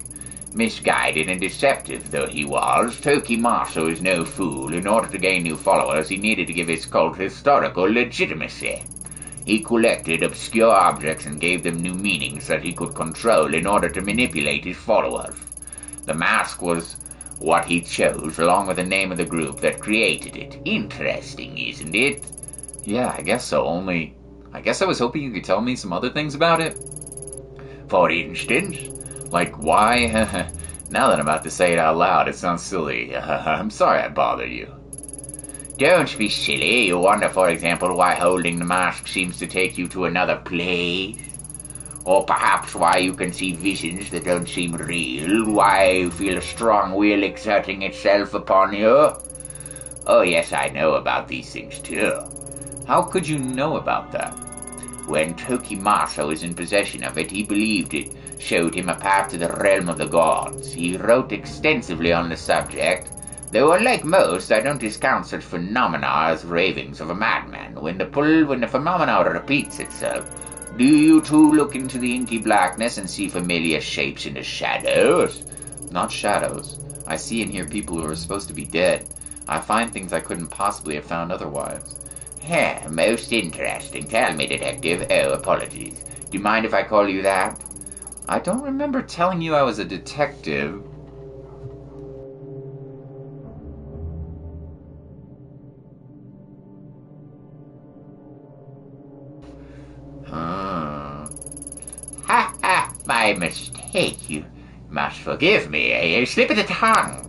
[SPEAKER 4] Misguided and deceptive though he was, Tokimasu is no fool. In order to gain new followers, he needed to give his cult historical legitimacy. He collected obscure objects and gave them new meanings that he could control in order to manipulate his followers. The mask was what he chose, along with the name of the group that created it. Interesting, isn't it?
[SPEAKER 1] Yeah, I guess so, only I guess I was hoping you could tell me some other things about it.
[SPEAKER 4] For instance,
[SPEAKER 1] like why? Now that I'm about to say it out loud, it sounds silly. I'm sorry I bother you.
[SPEAKER 4] don't be silly. You wonder, for example, why holding the mask seems to take you to another place? Or perhaps why you can see visions that don't seem real? Why you feel a strong will exerting itself upon you? Oh yes, I know about these things too.
[SPEAKER 1] How could you know about that?
[SPEAKER 4] When Tokimasu was in possession of it, he believed it showed him a path to the realm of the gods. He wrote extensively on the subject, though unlike most, I don't discount such phenomena as ravings of a madman. When the phenomena repeats itself, do you too look into the inky blackness and see familiar shapes in the shadows?
[SPEAKER 1] Not shadows. I see and hear people who are supposed to be dead. I find things I couldn't possibly have found otherwise.
[SPEAKER 4] Most interesting. Tell me, detective. Oh, apologies. Do you mind if I call you that?
[SPEAKER 1] I don't remember telling you I was a detective.
[SPEAKER 4] My mistake. You must forgive me. A slip of the tongue.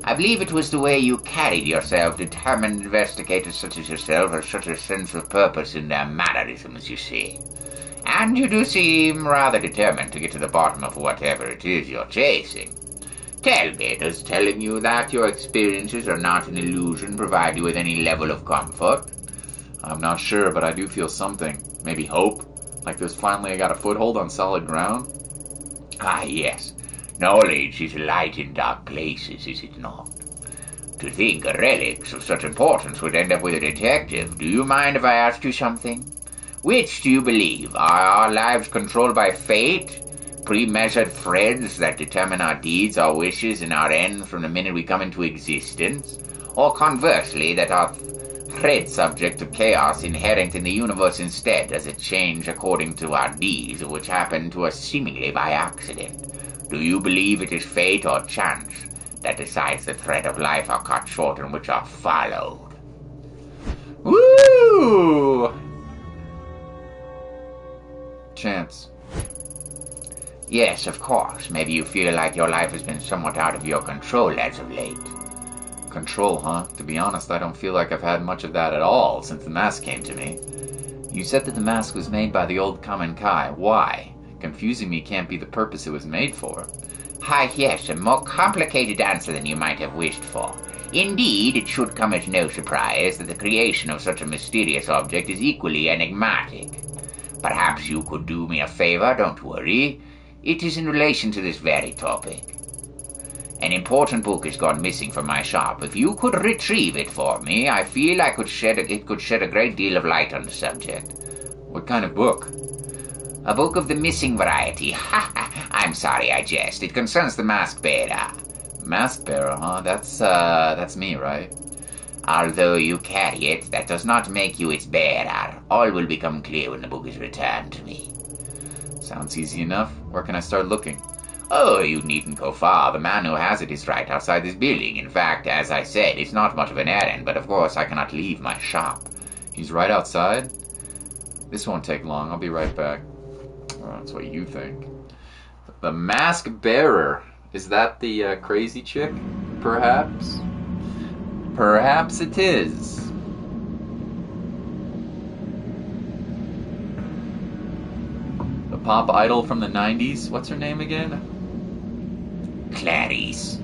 [SPEAKER 4] I believe it was the way you carried yourself. Determined investigators such as yourself have such a sense of purpose in their mannerisms, you see. And you do seem rather determined to get to the bottom of whatever it is you're chasing. Tell me, does telling you that your experiences are not an illusion provide you with any level of comfort?
[SPEAKER 1] I'm not sure, but I do feel something. Maybe hope? Like there's finally I got a foothold on solid ground?
[SPEAKER 4] Ah, yes. Knowledge is light in dark places, is it not? To think relics of such importance would end up with a detective. Do you mind if I ask you something? Which do you believe? Are our lives controlled by fate? Pre-measured threads that determine our deeds, our wishes, and our ends from the minute we come into existence? Or conversely, that our thread subject to chaos inherent in the universe instead, as it change according to our deeds, which happen to us seemingly by accident? Do you believe it is fate or chance that decides the thread of life are cut short and which are followed?
[SPEAKER 1] Woo! Chance.
[SPEAKER 4] Yes, of course. Maybe you feel like your life has been somewhat out of your control as of late.
[SPEAKER 1] Control, huh? To be honest, I don't feel like I've had much of that at all since the mask came to me. You said that the mask was made by the old Kamen Kai. Why? Confusing me can't be the purpose it was made for.
[SPEAKER 4] Yes, a more complicated answer than you might have wished for. Indeed, it should come as no surprise that the creation of such a mysterious object is equally enigmatic. Perhaps you could do me a favor, don't worry. It is in relation to this very topic. An important book has gone missing from my shop. If you could retrieve it for me, I feel it could shed a great deal of light on the subject.
[SPEAKER 1] What kind of book?
[SPEAKER 4] A book of the missing variety. I'm sorry, I jest. It concerns the mask bearer.
[SPEAKER 1] Mask bearer, huh? That's me, right?
[SPEAKER 4] Although you carry it, that does not make you its bearer. All will become clear when the book is returned to me.
[SPEAKER 1] Sounds easy enough. Where can I start looking?
[SPEAKER 4] Oh, you needn't go far. The man who has it is right outside this building. In fact, as I said, it's not much of an errand, but of course I cannot leave my shop.
[SPEAKER 1] He's right outside? This won't take long. I'll be right back. Well, that's what you think. The mask bearer. Is that the crazy chick? Perhaps? Perhaps it is. The pop idol from the 90s? What's her name again?
[SPEAKER 4] Clarice.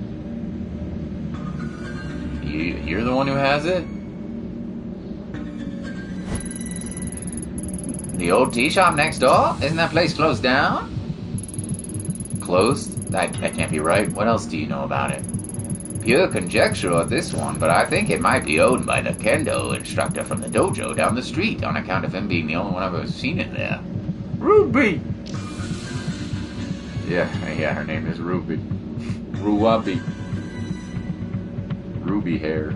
[SPEAKER 1] You're the one who has it?
[SPEAKER 4] The old tea shop next door? Isn't that place closed down?
[SPEAKER 1] Closed? That can't be right. What else do you know about it? Pure conjecture of this one, but I think it might be owned by the kendo instructor from the dojo down the street, on account of him being the only one I've ever seen in there. Ruby! Yeah, her name is Ruby. Ruabi. Ruby hair.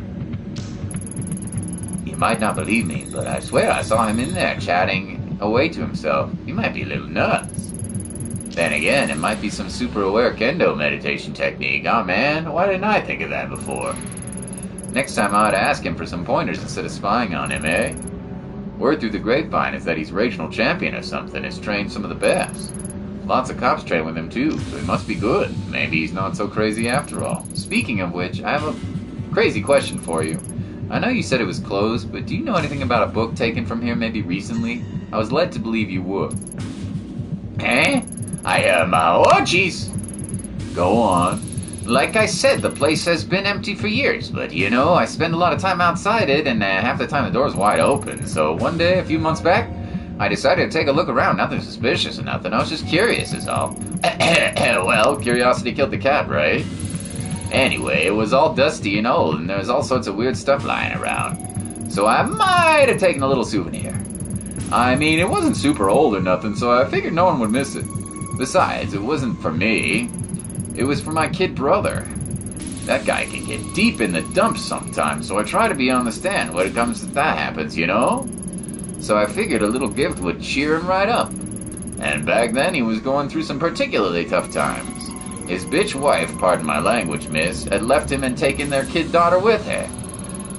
[SPEAKER 1] You might not believe me, but I swear I saw him in there chatting away to himself. He might be a little nuts. Then again, it might be some super aware kendo meditation technique. Oh man, why didn't I think of that before? Next time I ought to ask him for some pointers instead of spying on him, eh? Word through the grapevine is that he's regional champion or something, has trained some of the best. Lots of cops train with him too, so he must be good. Maybe he's not so crazy after all. Speaking of which, I have a crazy question for you. I know you said it was closed, but do you know anything about a book taken from here maybe recently? I was led to believe you would.
[SPEAKER 4] Eh?
[SPEAKER 1] Oh jeez.
[SPEAKER 2] Go on.
[SPEAKER 1] Like I said, the place has been empty for years, but you know, I spend a lot of time outside it, and half the time the door's wide open. So one day, a few months back, I decided to take a look around. Nothing suspicious or nothing. I was just curious is all. Well, curiosity killed the cat, right? Anyway, it was all dusty and old, and there was all sorts of weird stuff lying around. So I might have taken a little souvenir. I mean, it wasn't super old or nothing, so I figured no one would miss it. Besides, it wasn't for me. It was for my kid brother. That guy can get deep in the dumps sometimes, so I try to be on the stand when it comes to that happens, you know? So I figured a little gift would cheer him right up. And back then he was going through some particularly tough times. His bitch wife, pardon my language, miss, had left him and taken their kid daughter with her.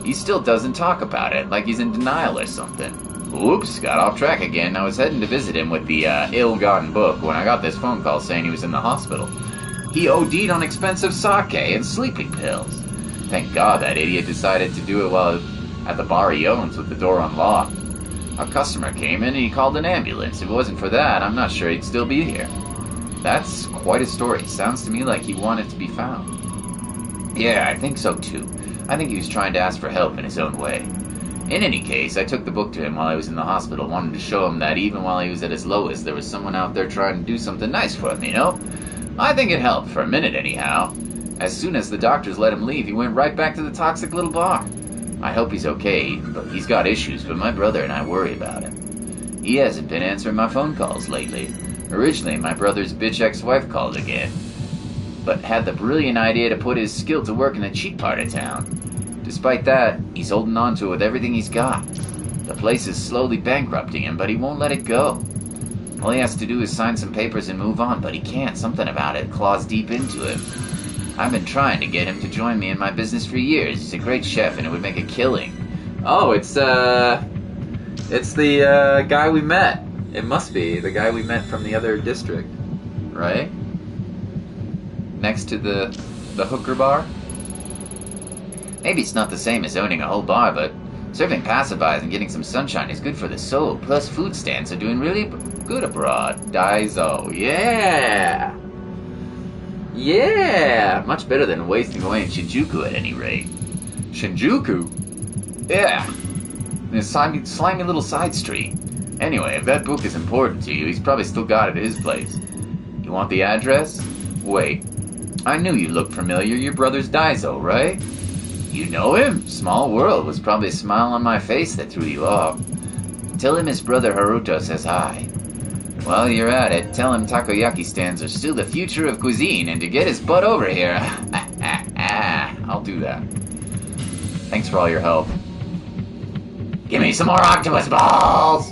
[SPEAKER 1] He still doesn't talk about it, like he's in denial or something. Oops, got off track again. I was heading to visit him with the ill-gotten book when I got this phone call saying he was in the hospital. He OD'd on expensive sake and sleeping pills. Thank God that idiot decided to do it while at the bar he owns with the door unlocked. A customer came in and he called an ambulance. If it wasn't for that, I'm not sure he'd still be here. That's quite a story. Sounds to me like he wanted to be found. Yeah, I think so too. I think he was trying to ask for help in his own way. In any case, I took the book to him while I was in the hospital, wanted to show him that even while he was at his lowest, there was someone out there trying to do something nice for him, you know? I think it helped, for a minute anyhow. As soon as the doctors let him leave, he went right back to the toxic little bar. I hope he's okay, but he's got issues, but my brother and I worry about him. He hasn't been answering my phone calls lately. Originally, my brother's bitch ex-wife called again, but had the brilliant idea to put his skill to work in the cheap part of town. Despite that, he's holding on to it with everything he's got. The place is slowly bankrupting him, but he won't let it go. All he has to do is sign some papers and move on, but he can't. Something about it claws deep into him. I've been trying to get him to join me in my business for years. He's a great chef, and it would make a killing. Oh, it's the guy we met. It must be the guy we met from the other district, right? Next to the hooker bar? Maybe it's not the same as owning a whole bar, but serving passerbys and getting some sunshine is good for the soul. Plus, food stands are doing really good abroad. Daiso, yeah! Yeah! Much better than wasting away in Shinjuku at any rate. Shinjuku? Yeah. This slimy little side street. Anyway, if that book is important to you, he's probably still got it at his place. You want the address? Wait. I knew you looked familiar. Your brother's Daiso, right? You know him? Small world. Was probably a smile on my face that threw you off. Tell him his brother Haruto says hi. While you're at it, tell him takoyaki stands are still the future of cuisine, and to get his butt over here. I'll do that. Thanks for all your help. Give me some more octopus balls!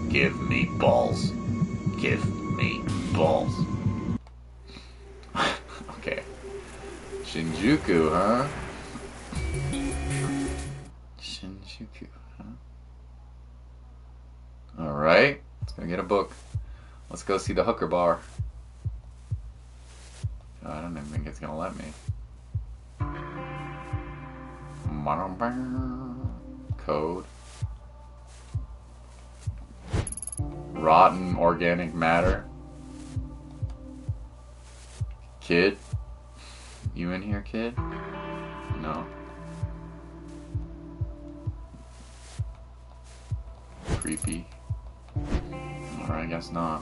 [SPEAKER 2] Give me balls. Give me balls.
[SPEAKER 1] Okay. Shinjuku, huh? Shinjuku, huh? Alright. Let's go get a book. Let's go see the hooker bar. I don't even think it's gonna let me. Code. Rotten organic matter. Kid? You in here, kid? No. Creepy. Or I guess not.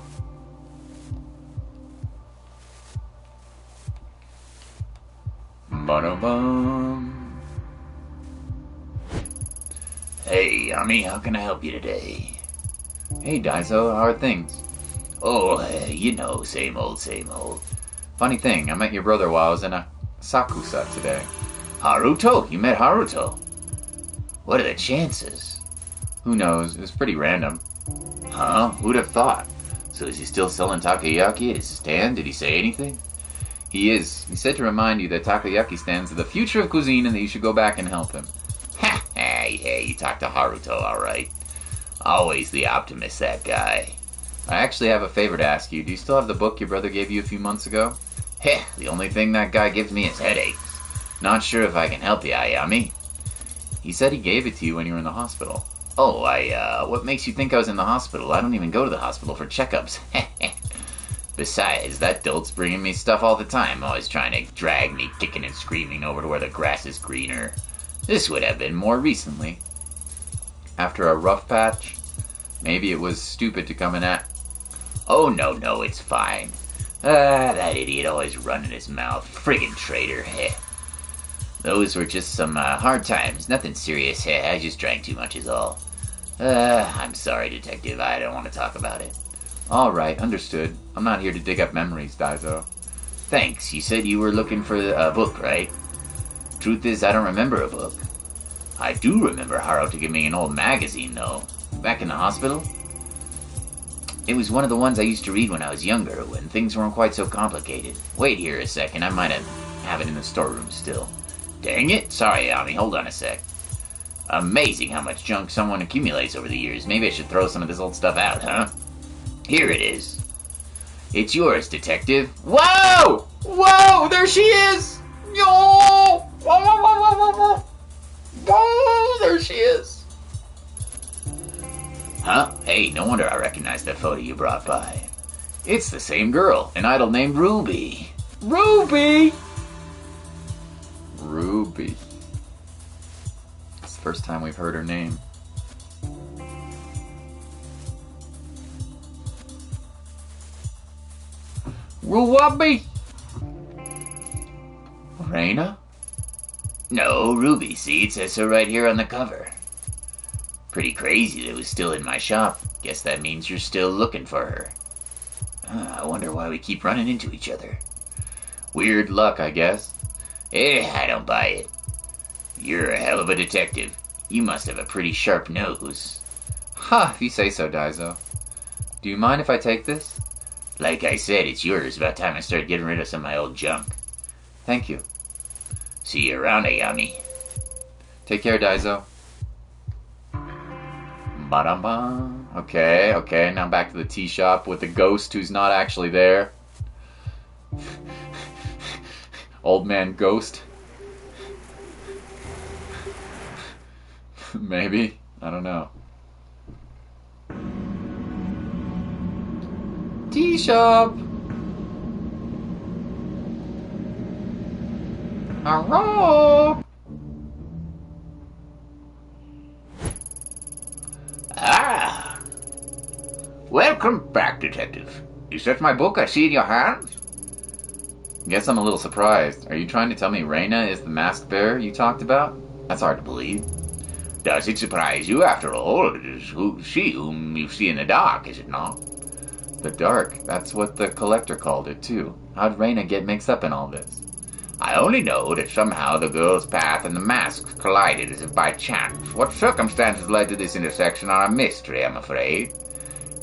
[SPEAKER 1] Ba-dum-bum.
[SPEAKER 3] Hey, Yami, how can I help you today?
[SPEAKER 1] Hey, Daiso, how are things?
[SPEAKER 3] Oh, you know, same old, same old.
[SPEAKER 1] Funny thing, I met your brother while I was in a Sakusa today.
[SPEAKER 3] Haruto? You met Haruto? What are the chances?
[SPEAKER 1] Who knows? It was pretty random.
[SPEAKER 3] Huh? Who'd have thought? So is he still selling takoyaki at his stand? Did he say anything?
[SPEAKER 1] He is. He said to remind you that takoyaki stands are the future of cuisine and that you should go back and help him.
[SPEAKER 3] Ha! Yeah, you talked to Haruto, alright. Always the optimist, that guy.
[SPEAKER 1] I actually have a favor to ask you. Do you still have the book your brother gave you a few months ago?
[SPEAKER 3] Heh, the only thing that guy gives me is headaches. Not sure if I can help you, Ayami.
[SPEAKER 1] He said he gave it to you when you were in the hospital.
[SPEAKER 3] Oh, what makes you think I was in the hospital? I don't even go to the hospital for checkups. Besides, that dolt's bringing me stuff all the time, always trying to drag me kicking and screaming over to where the grass is greener. This would have been more recently.
[SPEAKER 1] After a rough patch? Maybe it was stupid to come in at...
[SPEAKER 3] Oh, no, it's fine. That idiot always running his mouth. Friggin' traitor, heh. Those were just some hard times, nothing serious, heh. I just drank too much is all. I'm sorry, Detective, I don't want to talk about it.
[SPEAKER 1] Alright, understood. I'm not here to dig up memories, Daiso.
[SPEAKER 3] Thanks, you said you were looking for a book, right? Truth is, I don't remember a book. I do remember Haruto giving me an old magazine, though. Back in the hospital. It was one of the ones I used to read when I was younger, when things weren't quite so complicated. Wait here a second, I might have it in the storeroom still. Dang it! Sorry, Ami, hold on a sec. Amazing how much junk someone accumulates over the years. Maybe I should throw some of this old stuff out, huh? Here it is. It's yours, Detective.
[SPEAKER 1] Whoa! Whoa! There she is! Yo! Whoa! There she is!
[SPEAKER 3] Huh? Hey, no wonder I recognized that photo you brought by. It's the same girl, an idol named Ruby.
[SPEAKER 1] Ruby! Ruby. It's the first time we've heard her name. Ruby!
[SPEAKER 3] Reina? No, Ruby. See, it says so right here on the cover. Pretty crazy that it was still in my shop. Guess that means you're still looking for her. I wonder why we keep running into each other.
[SPEAKER 1] Weird luck, I guess.
[SPEAKER 3] I don't buy it. You're a hell of a detective. You must have a pretty sharp nose.
[SPEAKER 1] Ha, if you say so, Daiso. Do you mind if I take this?
[SPEAKER 3] Like I said, it's yours. About time I started getting rid of some of my old junk.
[SPEAKER 1] Thank you.
[SPEAKER 3] See you around, Ayami.
[SPEAKER 1] Take care, Daiso. Ba-dum-bum. Okay, now back to the tea shop with the ghost who's not actually there. Old man ghost. Maybe. I don't know. Tea shop. Hello.
[SPEAKER 3] Welcome back, Detective. Is that my book I see in your hands?
[SPEAKER 1] Guess I'm a little surprised. Are you trying to tell me Reina is the masked bear you talked about? That's hard to believe.
[SPEAKER 3] Does it surprise you, after all? It is she whom you see in the dark, is it not?
[SPEAKER 1] The dark. That's what the collector called it, too. How'd Reina get mixed up in all this?
[SPEAKER 3] I only know that somehow the girl's path and the mask collided as if by chance. What circumstances led to this intersection are a mystery, I'm afraid.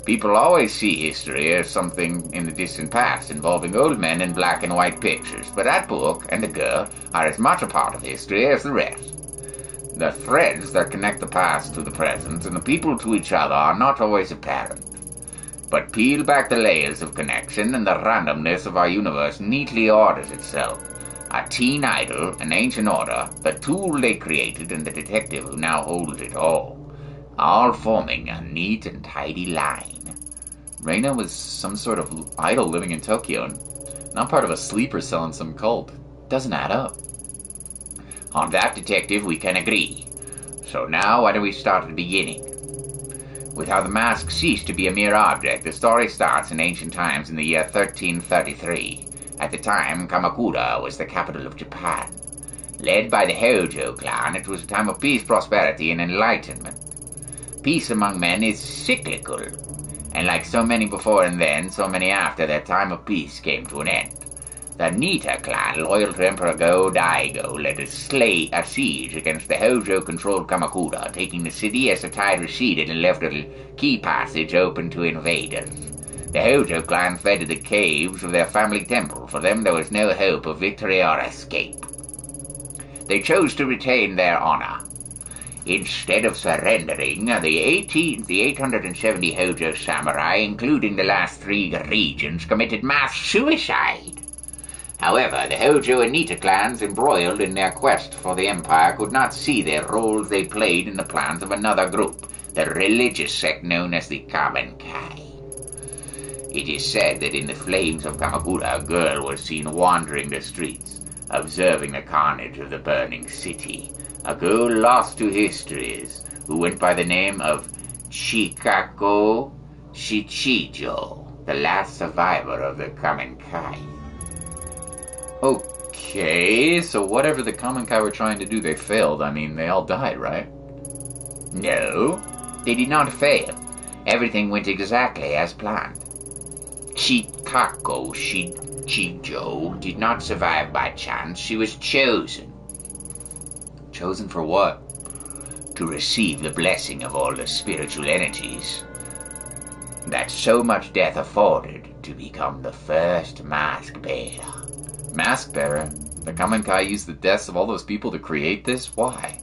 [SPEAKER 3] People always see history as something in the distant past involving old men in black and white pictures, but that book and the girl are as much a part of history as the rest. The threads that connect the past to the present and the people to each other are not always apparent. But peel back the layers of connection and the randomness of our universe neatly orders itself. A teen idol, an ancient order, the tool they created, and the detective who now holds it all forming a neat and tidy line.
[SPEAKER 1] Reina was some sort of idol living in Tokyo, and not part of a sleeper selling some cult. Doesn't add up.
[SPEAKER 3] On that, Detective, we can agree. So now, why don't we start at the beginning? With how the mask ceased to be a mere object, the story starts in ancient times in the year 1333. At the time, Kamakura was the capital of Japan.
[SPEAKER 4] Led by the Hojo clan, it was a time of peace, prosperity, and enlightenment. Peace among men is cyclical, and like so many before and then, so many after, their time of peace came to an end. The Nita clan, loyal to Emperor Go-Daigo, led a siege against the Hojo-controlled Kamakura, taking the city as the tide receded and left a key passage open to invaders. The Hojo clan fled to the caves of their family temple. For them, there was no hope of victory or escape. They chose to retain their honor. Instead of surrendering, the 870 Hojo samurai, including the last 3 regions, committed mass suicide. However, the Hojo and Nita clans, embroiled in their quest for the empire, could not see their roles they played in the plans of another group, the religious sect known as the Kamenkai. It is said that in the flames of Kamakura, a girl was seen wandering the streets, observing the carnage of the burning city. A girl lost to histories, who went by the name of Chikako Shichijo, the last survivor of the Kamenkai.
[SPEAKER 1] Okay, so whatever the Kamenkai were trying to do, they failed. I mean, they all died, right?
[SPEAKER 4] No, they did not fail. Everything went exactly as planned. Chikako Shichijo did not survive by chance. She was chosen.
[SPEAKER 1] Chosen for what?
[SPEAKER 4] To receive the blessing of all the spiritual energies that so much death afforded, to become the first mask bearer.
[SPEAKER 1] Mask bearer? The Kamenkai used the deaths of all those people to create this? Why?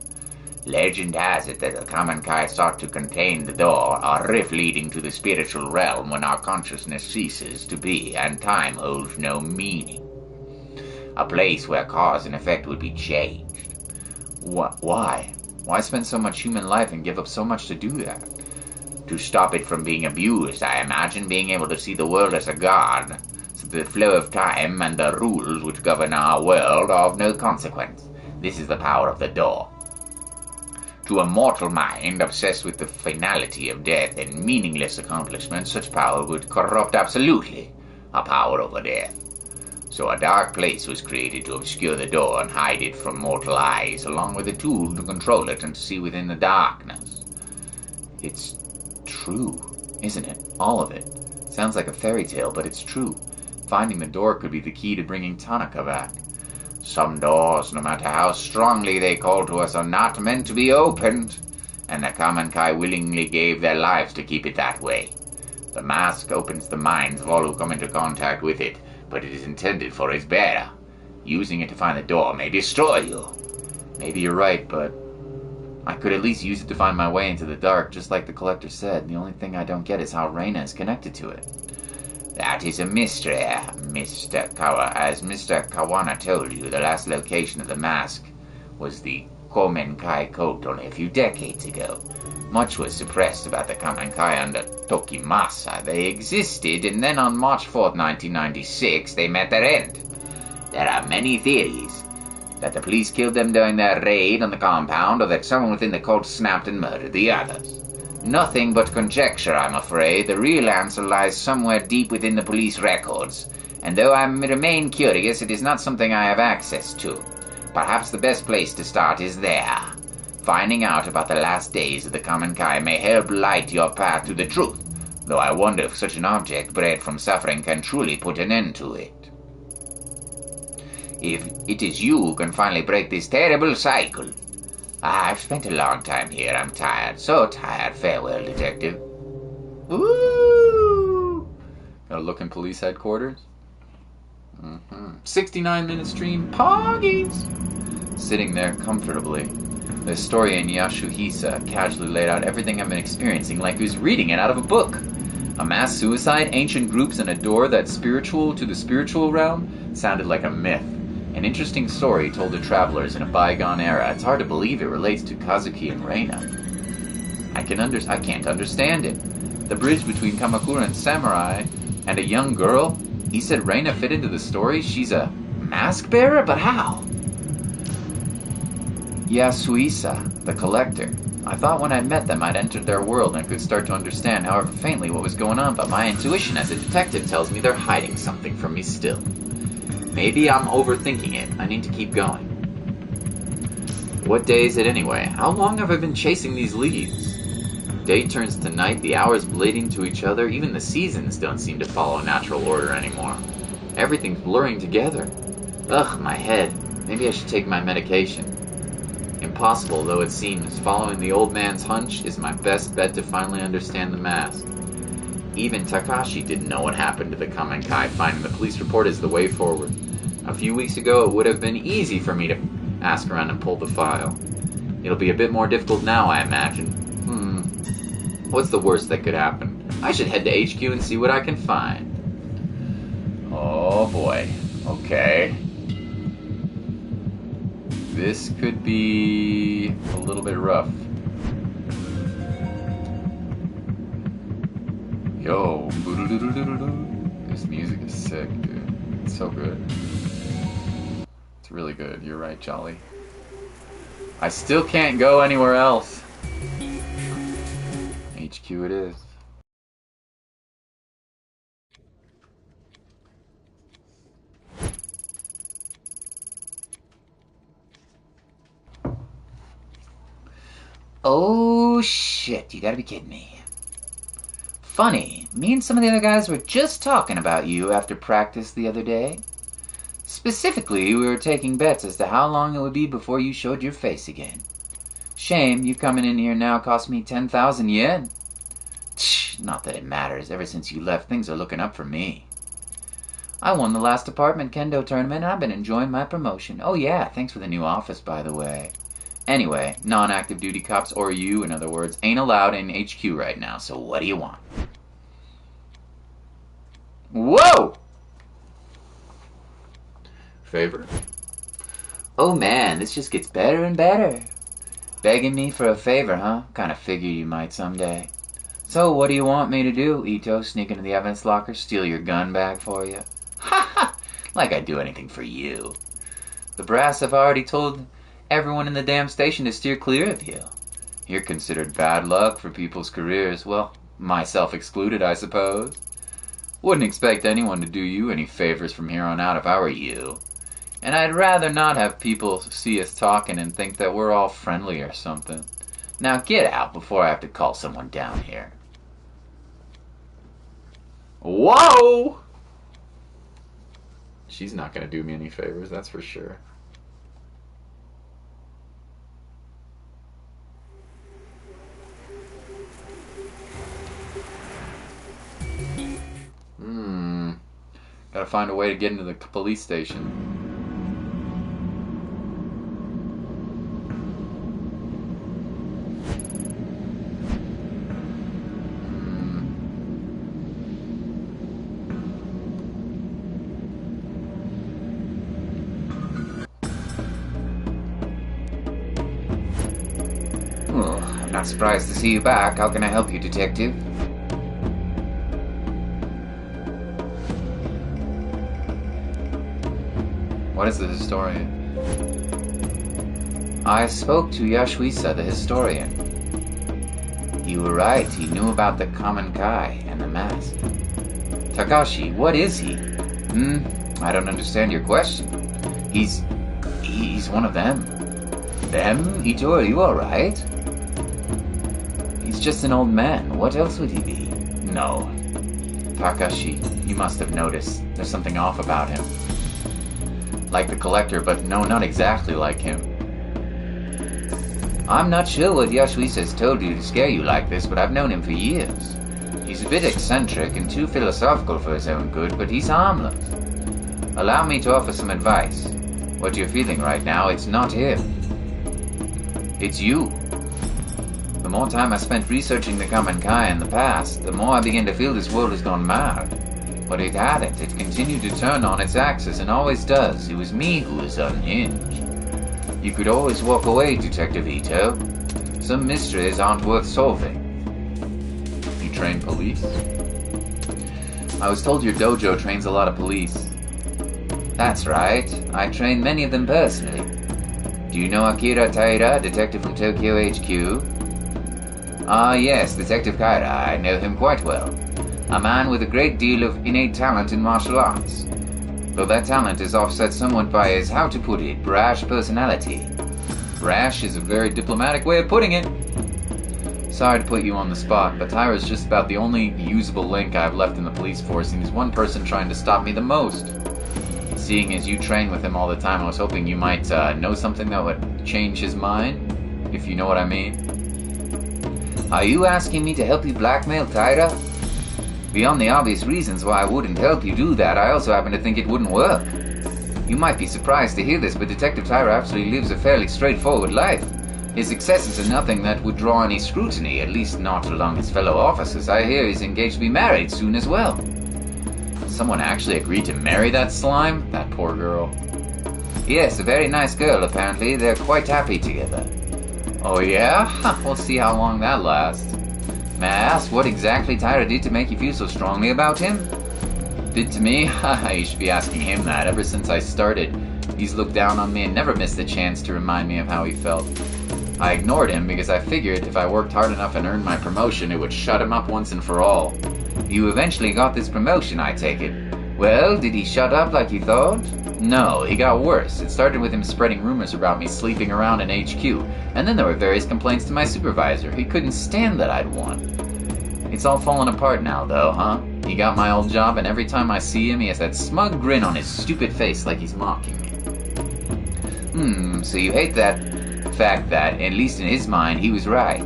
[SPEAKER 4] Legend has it that the Kamenkai sought to contain the door, a rift leading to the spiritual realm when our consciousness ceases to be and time holds no meaning. A place where cause and effect would be changed.
[SPEAKER 1] Why? Why spend so much human life and give up so much to do that?
[SPEAKER 4] To stop it from being abused, I imagine, being able to see the world as a god, so the flow of time and the rules which govern our world are of no consequence. This is the power of the door. To a mortal mind obsessed with the finality of death and meaningless accomplishments, such power would corrupt absolutely, a power over death. So a dark place was created to obscure the door and hide it from mortal eyes, along with a tool to control it and to see within the darkness.
[SPEAKER 1] It's true, isn't it? All of it. Sounds like a fairy tale, but it's true. Finding the door could be the key to bringing Tanaka back.
[SPEAKER 4] Some doors, no matter how strongly they call to us, are not meant to be opened, and the Kamenkai willingly gave their lives to keep it that way. The mask opens the minds of all who come into contact with it, but it is intended for its bearer. Using it to find the door may destroy you.
[SPEAKER 1] Maybe you're right, but I could at least use it to find my way into the dark, just like the Collector said. The only thing I don't get is how Reina is connected to it.
[SPEAKER 4] That is a mystery, Mr. Kawa. As Mr. Kawana told you, the last location of the mask was the Komenkai cult only a few decades ago. Much was suppressed about the Kamenkai under Tokimasa. They existed, and then on March 4th, 1996, they met their end. There are many theories. That the police killed them during their raid on the compound, or that someone within the cult snapped and murdered the others. Nothing but conjecture, I'm afraid. The real answer lies somewhere deep within the police records, and though I remain curious, it is not something I have access to. Perhaps the best place to start is there. Finding out about the last days of the Kamenkai may help light your path to the truth, though I wonder if such an object bred from suffering can truly put an end to it. If it is you who can finally break this terrible cycle. I've spent a long time here. I'm tired. So tired. Farewell, detective.
[SPEAKER 1] Woo! Gotta look in police headquarters. 69-minute stream. Poggies! Sitting there comfortably, the historian Yasuhisa casually laid out everything I've been experiencing like he was reading it out of a book. A mass suicide, ancient groups, and a door that's spiritual to the spiritual realm sounded like a myth. An interesting story told to travelers in a bygone era. It's hard to believe it relates to Kazuki and Reina. I can't understand it. The bridge between Kamakura and Samurai and a young girl. He said Reina fit into the story. She's a mask bearer, but how? Yasuisa, the Collector. I thought when I met them I'd entered their world and could start to understand, however faintly, what was going on, but my intuition as a detective tells me they're hiding something from me still. Maybe I'm overthinking it. I need to keep going. What day is it anyway? How long have I been chasing these leaves? Day turns to night, the hours bleeding to each other, even the seasons don't seem to follow natural order anymore. Everything's blurring together. Ugh, my head. Maybe I should take my medication. Impossible though it seems, following the old man's hunch is my best bet to finally understand the mask. Even Takashi didn't know what happened to the Kamenkai. Finding the police report is the way forward. A few weeks ago, it would have been easy for me to ask around and pull the file. It'll be a bit more difficult now, I imagine. What's the worst that could happen? I should head to HQ and see what I can find. Oh boy. Okay. This could be a little bit rough. Yo. This music is sick, dude. It's so good. It's really good. You're right, Jolly. I still can't go anywhere else. HQ it is.
[SPEAKER 3] Oh shit, you gotta be kidding me. Funny, me and some of the other guys were just talking about you after practice the other day. Specifically, we were taking bets as to how long it would be before you showed your face again. Shame, you coming in here now cost me 10,000 yen. Not that it matters, ever since you left things are looking up for me. I won the last department kendo tournament and I've been enjoying my promotion. Oh yeah, thanks for the new office by the way. Anyway, non-active duty cops, or you, in other words, ain't allowed in HQ right now, so what do you want? Whoa!
[SPEAKER 1] Favor?
[SPEAKER 3] Oh man, this just gets better and better. Begging me for a favor, huh? Kinda figured you might someday. So what do you want me to do, Ito? Sneak into the evidence locker, steal your gun bag for you? Ha ha! Like I'd do anything for you. The brass have already told everyone in the damn station to steer clear of you. You're considered bad luck for people's careers. Well, myself excluded, I suppose. Wouldn't expect anyone to do you any favors from here on out if I were you. And I'd rather not have people see us talking and think that we're all friendly or something. Now get out before I have to call someone down here.
[SPEAKER 1] Whoa! She's not gonna do me any favors, that's for sure. Gotta find a way to get into the police station.
[SPEAKER 3] I'm not surprised to see you back. How can I help you, detective?
[SPEAKER 1] What is the historian?
[SPEAKER 3] I spoke to Yashuisa, the historian. You were right, he knew about the common Kai and the mask. Takashi, what is he? I don't understand your question. He's one of them. Them? Ito, are you alright? He's just an old man. What else would he be? No. Takashi, you must have noticed. There's something off about him. Like the collector, but no, not exactly like him. I'm not sure what Yashuisa's told you to scare you like this, but I've known him for years. He's a bit eccentric and too philosophical for his own good, but he's harmless. Allow me to offer some advice. What you're feeling right now, it's not him. It's you. The more time I spent researching the common Kai in the past, the more I begin to feel this world has gone mad. But it hadn't. It continued to turn on its axis and always does. It was me who was unhinged. You could always walk away, Detective Ito. Some mysteries aren't worth solving.
[SPEAKER 1] You train police?
[SPEAKER 3] I was told your dojo trains a lot of police. That's right. I train many of them personally. Do you know Akira Taira, detective from Tokyo HQ? Ah, yes, Detective Kaira. I know him quite well. A man with a great deal of innate talent in martial arts. Though that talent is offset somewhat by his, how to put it, brash personality.
[SPEAKER 1] Rash is a very diplomatic way of putting it. Sorry to put you on the spot, but Tyra's just about the only usable link I have left in the police force, and he's one person trying to stop me the most. Seeing as you train with him all the time, I was hoping you might know something that would change his mind, if you know what I mean.
[SPEAKER 3] Are you asking me to help you blackmail Tyra? Beyond the obvious reasons why I wouldn't help you do that, I also happen to think it wouldn't work. You might be surprised to hear this, but Detective Tyra actually lives a fairly straightforward life. His successes are nothing that would draw any scrutiny, at least not among his fellow officers. I hear he's engaged to be married soon as well.
[SPEAKER 1] Someone actually agreed to marry that slime? That poor girl.
[SPEAKER 3] Yes, a very nice girl, apparently. They're quite happy together.
[SPEAKER 1] Oh yeah? We'll see how long that lasts.
[SPEAKER 3] May I ask what exactly Tyra did to make you feel so strongly about him?
[SPEAKER 1] Did to me? You should be asking him that. Ever since I started, he's looked down on me and never missed a chance to remind me of how he felt. I ignored him because I figured if I worked hard enough and earned my promotion, it would shut him up once and for all.
[SPEAKER 3] You eventually got this promotion, I take it. Well, did he shut up like you thought?
[SPEAKER 1] No, he got worse. It started with him spreading rumors about me sleeping around in HQ, and then there were various complaints to my supervisor. He couldn't stand that I'd won. It's all fallen apart now, though, huh? He got my old job, and every time I see him, he has that smug grin on his stupid face like he's mocking me.
[SPEAKER 3] So you hate that fact that, at least in his mind, he was right.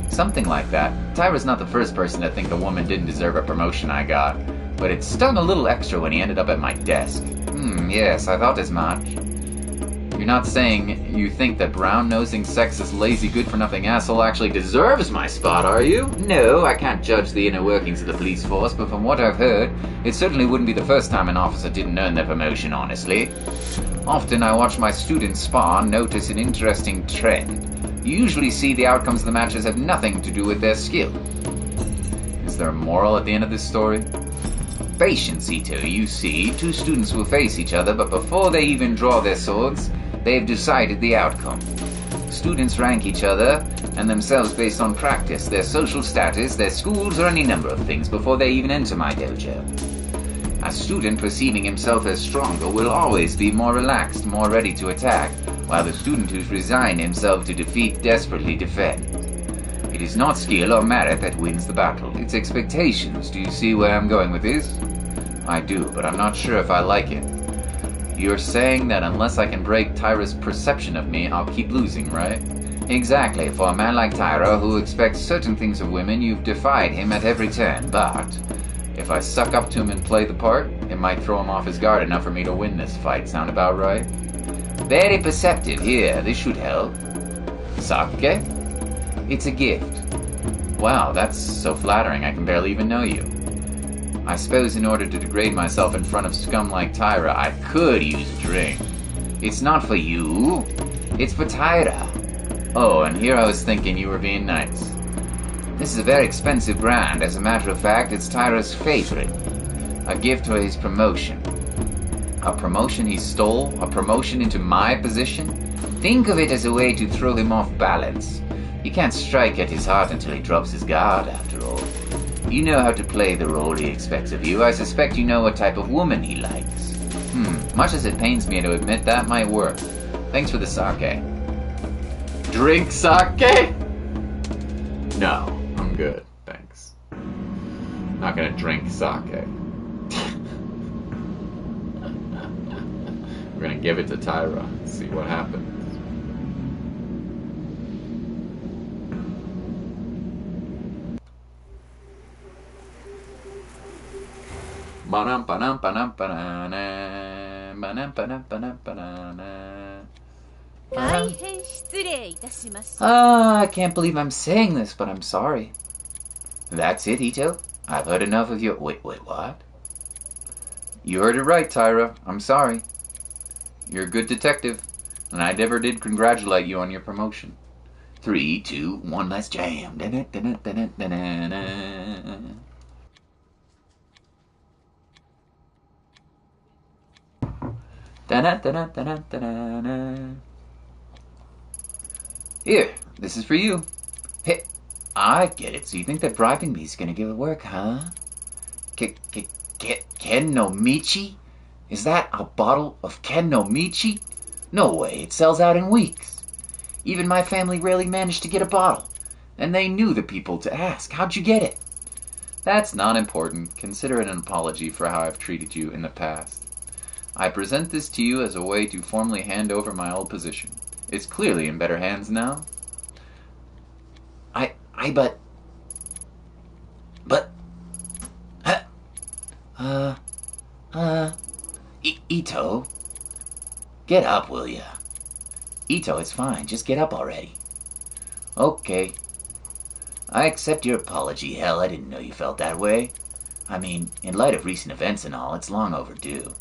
[SPEAKER 1] Something like that. Tyra's not the first person to think a woman didn't deserve a promotion I got, but it stung a little extra when he ended up at my desk.
[SPEAKER 3] Yes, I thought as much.
[SPEAKER 1] You're not saying you think that brown-nosing, sexist, lazy, good-for-nothing asshole actually deserves my spot, are you?
[SPEAKER 3] No, I can't judge the inner workings of the police force, but from what I've heard, it certainly wouldn't be the first time an officer didn't earn their promotion, honestly. Often I watch my students spar and notice an interesting trend. You usually see the outcomes of the matches have nothing to do with their skill.
[SPEAKER 1] Is there a moral at the end of this story?
[SPEAKER 3] Patience, Ito. You see, two students will face each other, but before they even draw their swords, they've decided the outcome. Students rank each other and themselves based on practice, their social status, their schools, or any number of things before they even enter my dojo. A student perceiving himself as stronger will always be more relaxed, more ready to attack, while the student who's resigned himself to defeat desperately defends. It is not skill or merit that wins the battle, it's expectations. Do you see where I'm going with this?
[SPEAKER 1] I do, but I'm not sure if I like it. You're saying that unless I can break Tyra's perception of me, I'll keep losing, right?
[SPEAKER 3] Exactly. For a man like Tyra, who expects certain things of women, you've defied him at every turn, but
[SPEAKER 1] if I suck up to him and play the part, it might throw him off his guard enough for me to win this fight. Sound about right?
[SPEAKER 3] Very perceptive. Here, this should help.
[SPEAKER 1] Sake?
[SPEAKER 3] It's a gift.
[SPEAKER 1] Wow, that's so flattering. I can barely even know you. I suppose in order to degrade myself in front of scum like Tyra, I could use a drink.
[SPEAKER 3] It's not for you. It's for Tyra.
[SPEAKER 1] Oh, and here I was thinking you were being nice.
[SPEAKER 3] This is a very expensive brand. As a matter of fact, it's Tyra's favorite. A gift for his promotion.
[SPEAKER 1] A promotion he stole? A promotion into my position?
[SPEAKER 3] Think of it as a way to throw him off balance. You can't strike at his heart until he drops his guard, after all. You know how to play the role he expects of you. I suspect you know what type of woman he likes.
[SPEAKER 1] Much as it pains me to admit that might work. Thanks for the sake. Drink sake? No, I'm good. Thanks. Not gonna drink sake. We're gonna give it to Tyra. See what happens.
[SPEAKER 3] I can't believe I'm saying this, but I'm sorry.
[SPEAKER 1] That's it, Ito? I've heard enough of your... Wait, what? You heard it right, Tyra. I'm sorry. You're a good detective, and I never did congratulate you on your promotion.
[SPEAKER 3] 3, 2, 1, let's jam.
[SPEAKER 1] Here, this is for you.
[SPEAKER 3] Hey, I get it. So you think that bribing me is gonna give it work, huh? Ken no Michi? Is that a bottle of Ken no Michi? No way, it sells out in weeks.
[SPEAKER 1] Even my family rarely managed to get a bottle. And they knew the people to ask. How'd you get it? That's not important. Consider it an apology for how I've treated you in the past. I present this to you as a way to formally hand over my old position. It's clearly in better hands now. Ito, get up, will ya? Ito, it's fine. Just get up already. Okay. I accept your apology. Hell, I didn't know you felt that way. I mean, in light of recent events and all, it's long overdue.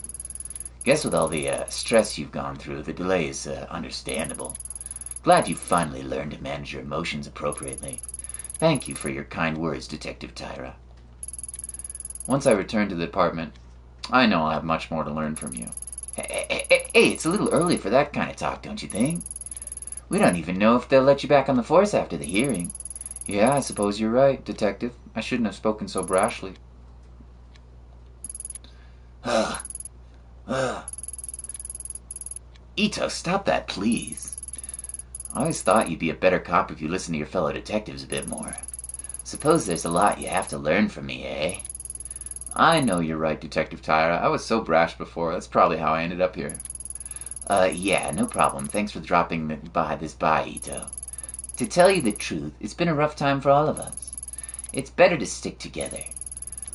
[SPEAKER 1] Guess with all the stress you've gone through, the delay is understandable. Glad you finally learned to manage your emotions appropriately. Thank you for your kind words, Detective Tyra. Once I return to the department, I know I'll have much more to learn from you. Hey, it's a little early for that kind of talk, don't you think? We don't even know if they'll let you back on the force after the hearing. Yeah, I suppose you're right, Detective. I shouldn't have spoken so brashly. Ito, stop that, please. I always thought you'd be a better cop if you listened to your fellow detectives a bit more. Suppose there's a lot you have to learn from me, eh? I know you're right, Detective Tyra. I was so brash before. That's probably how I ended up here. Yeah, no problem. Thanks for dropping this by, Ito. To tell you the truth, it's been a rough time for all of us. It's better to stick together.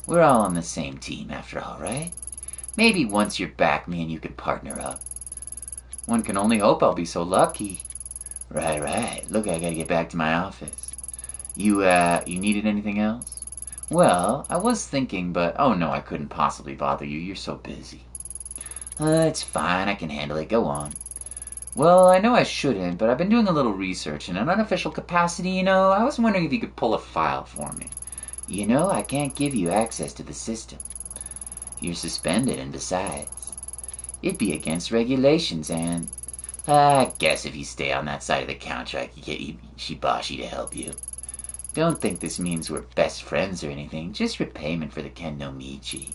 [SPEAKER 1] We're all on the same team, after all, right? Maybe once you're back, me and you can partner up. One can only hope I'll be so lucky. Right. Look, I gotta get back to my office. You needed anything else? Well, I was thinking, but oh no, I couldn't possibly bother you. You're so busy. It's fine. I can handle it. Go on. Well, I know I shouldn't, but I've been doing a little research in an unofficial capacity, I was wondering if you could pull a file for me. I can't give you access to the system. You're suspended, and besides, it'd be against regulations, and I guess if you stay on that side of the counter, I could get Shibashi to help you. Don't think this means we're best friends or anything, just repayment for the Ken no Michi.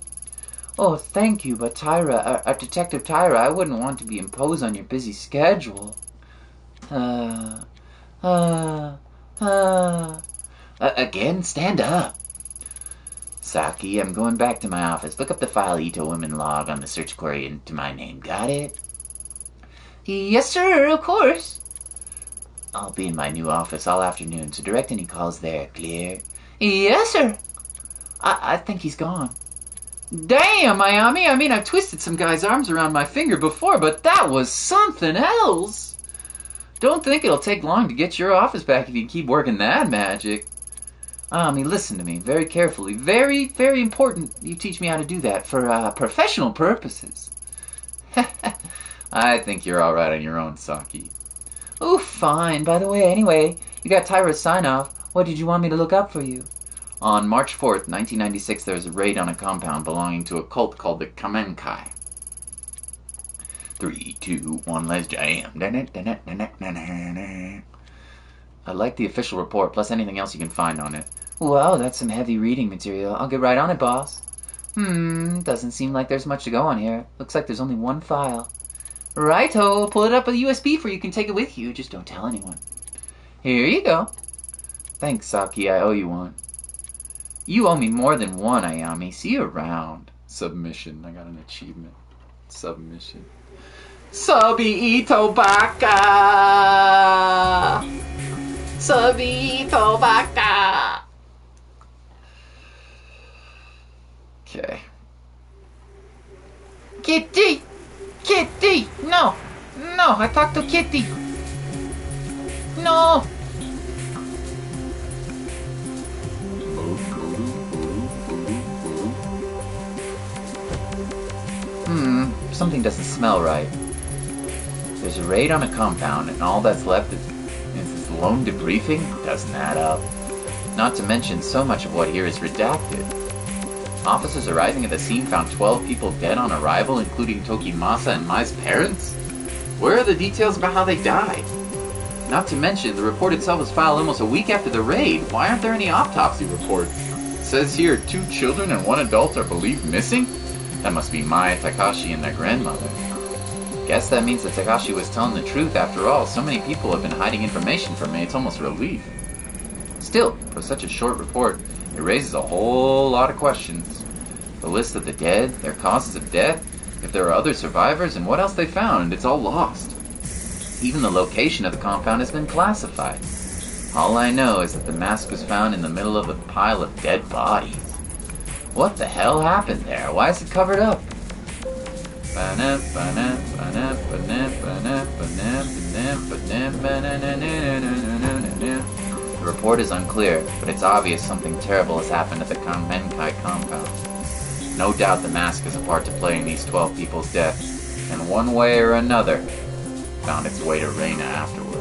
[SPEAKER 1] Oh, thank you, but Tyra, Detective Tyra, I wouldn't want to be imposed on your busy schedule. Again, stand up. Saki, I'm going back to my office. Look up the file Ito Women log on the search query into my name. Got it?
[SPEAKER 5] Yes, sir, of course.
[SPEAKER 1] I'll be in my new office all afternoon, so direct any calls there. Clear?
[SPEAKER 5] Yes, sir.
[SPEAKER 1] I think he's gone.
[SPEAKER 5] Damn, Miami. I mean, I've twisted some guy's arms around my finger before, but that was something else.
[SPEAKER 1] Don't think it'll take long to get your office back if you keep working that magic. Listen to me very carefully. Very, very important you teach me how to do that for professional purposes. I think you're all right on your own, Saki.
[SPEAKER 5] Oh, fine. By the way, anyway, you got Tyra's sign-off. What did you want me to look up for you?
[SPEAKER 1] On March 4th, 1996, there was a raid on a compound belonging to a cult called the Kamenkai. 3, 2, 1, let's jam. I'd like the official report, plus anything else you can find on it.
[SPEAKER 5] Wow, that's some heavy reading material. I'll get right on it, boss. Doesn't seem like there's much to go on here. Looks like there's only one file. Righto, pull it up with a USB for you can take it with you. Just don't tell anyone. Here you go.
[SPEAKER 1] Thanks, Saki. I owe you one. You owe me more than one, Ayami. See you around. Submission. I got an achievement. Submission.
[SPEAKER 5] Subito baka! Subito baka!
[SPEAKER 1] Okay.
[SPEAKER 5] Kitty! Kitty! No! No, I talked to Kitty! No!
[SPEAKER 1] Something doesn't smell right. There's a raid on a compound, and all that's left is this lone debriefing? Doesn't add up. Not to mention, so much of what here is redacted. Officers arriving at the scene found 12 people dead on arrival, including Tokimasa and Mai's parents? Where are the details about how they died? Not to mention, the report itself was filed almost a week after the raid. Why aren't there any autopsy reports? It says here 2 children and 1 adult are believed missing? That must be Mai, Takashi, and their grandmother. Guess that means that Takashi was telling the truth after all. So many people have been hiding information from me, it's almost a relief. Still, for such a short report, it raises a whole lot of questions. The list of the dead, their causes of death, if there are other survivors, and what else they found, it's all lost. Even the location of the compound has been classified. All I know is that the mask was found in the middle of a pile of dead bodies. What the hell happened there? Why is it covered up? The report is unclear, but it's obvious something terrible has happened at the Menkai compound. No doubt the mask has a part to play in these 12 people's deaths, and one way or another, found its way to Reina afterward.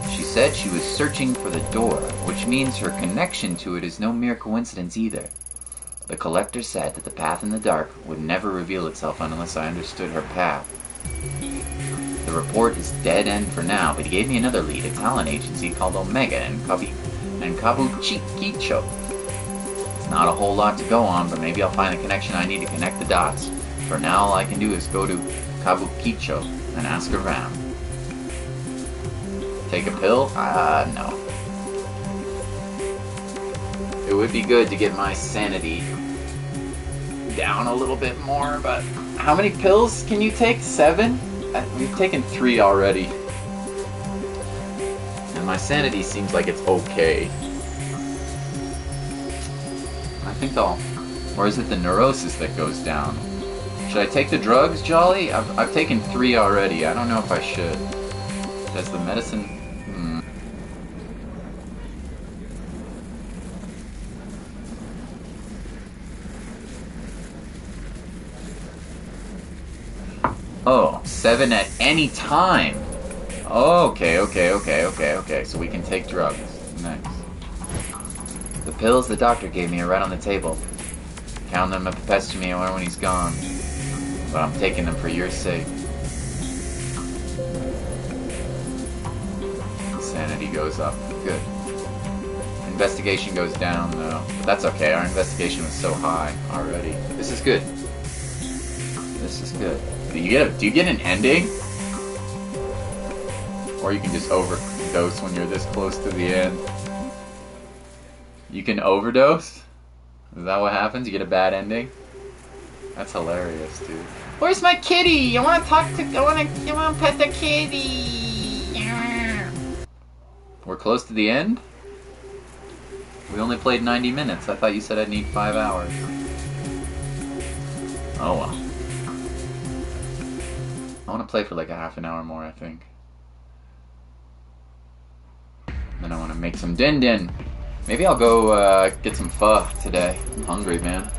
[SPEAKER 1] She said she was searching for the door, which means her connection to it is no mere coincidence either. The collector said that the path in the dark would never reveal itself unless I understood her path. The report is dead end for now, but he gave me another lead, a talent agency called Omega in Kabukicho. It's not a whole lot to go on, but maybe I'll find the connection I need to connect the dots. For now, all I can do is go to Kabukicho and ask around. Take a pill? No. It would be good to get my sanity down a little bit more, but how many pills can you take? 7? We've taken 3 already. And my sanity seems like it's okay. I think or is it the neurosis that goes down? Should I take the drugs, Jolly? I've taken 3 already. I don't know if I should. Does the medicine... Oh, 7 at any time. Okay. So we can take drugs. Nice. The pills the doctor gave me are right on the table. Count them if pester me or when he's gone. But I'm taking them for your sake. Sanity goes up. Good. Investigation goes down, though. But that's okay. Our investigation was so high already. This is good. This is good. Do you get an ending? Or you can just overdose when you're this close to the end. You can overdose? Is that what happens? You get a bad ending? That's hilarious, dude. Where's my kitty? I wanna pet the kitty. We're close to the end? We only played 90 minutes. I thought you said I'd need 5 hours. Oh well. I want to play for like a half an hour more, I think. Then I want to make some din-din. Maybe I'll go get some pho today. I'm hungry, man.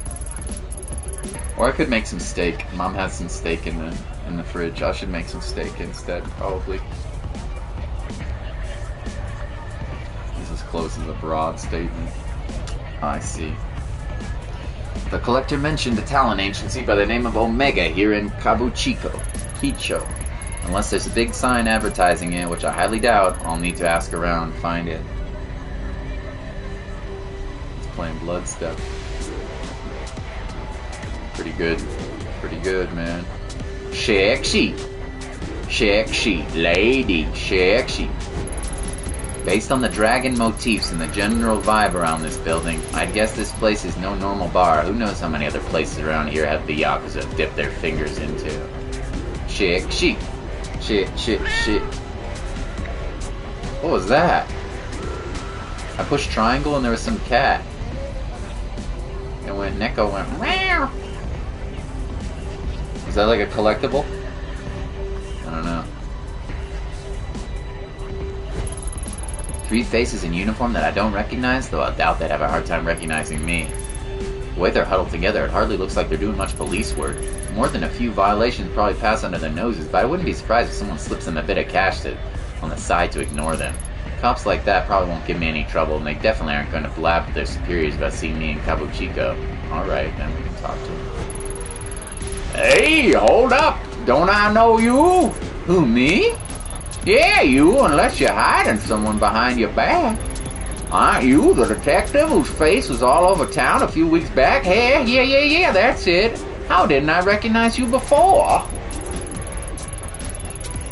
[SPEAKER 1] Or I could make some steak. Mom has some steak in the fridge. I should make some steak instead, probably. This is close as a broad statement. I see. The collector mentioned a talent agency by the name of Omega here in Kabukicho. Unless there's a big sign advertising it, which I highly doubt, I'll need to ask around and find it. It's playing Bloodstep. Pretty good, man. Sexy, lady, sexy. Based on the dragon motifs and the general vibe around this building, I'd guess this place is no normal bar. Who knows how many other places around here have the Yakuza dip their fingers into. Shit. What was that? I pushed triangle and there was some cat. And when Neko went meow. Was that like a collectible? I don't know. 3 faces in uniform that I don't recognize, though I doubt they'd have a hard time recognizing me. The way they're huddled together, it hardly looks like they're doing much police work. More than a few violations probably pass under their noses, but I wouldn't be surprised if someone slips them a bit of cash on the side to ignore them. Cops like that probably won't give me any trouble, and they definitely aren't going to blab to their superiors about seeing me in Kabukicho. Alright, then we can talk to them. Hey, hold up! Don't I know you? Who, me? Yeah, you, unless you're hiding someone behind your back. Aren't you the detective whose face was all over town a few weeks back? Hey, yeah, that's it. How didn't I recognize you before?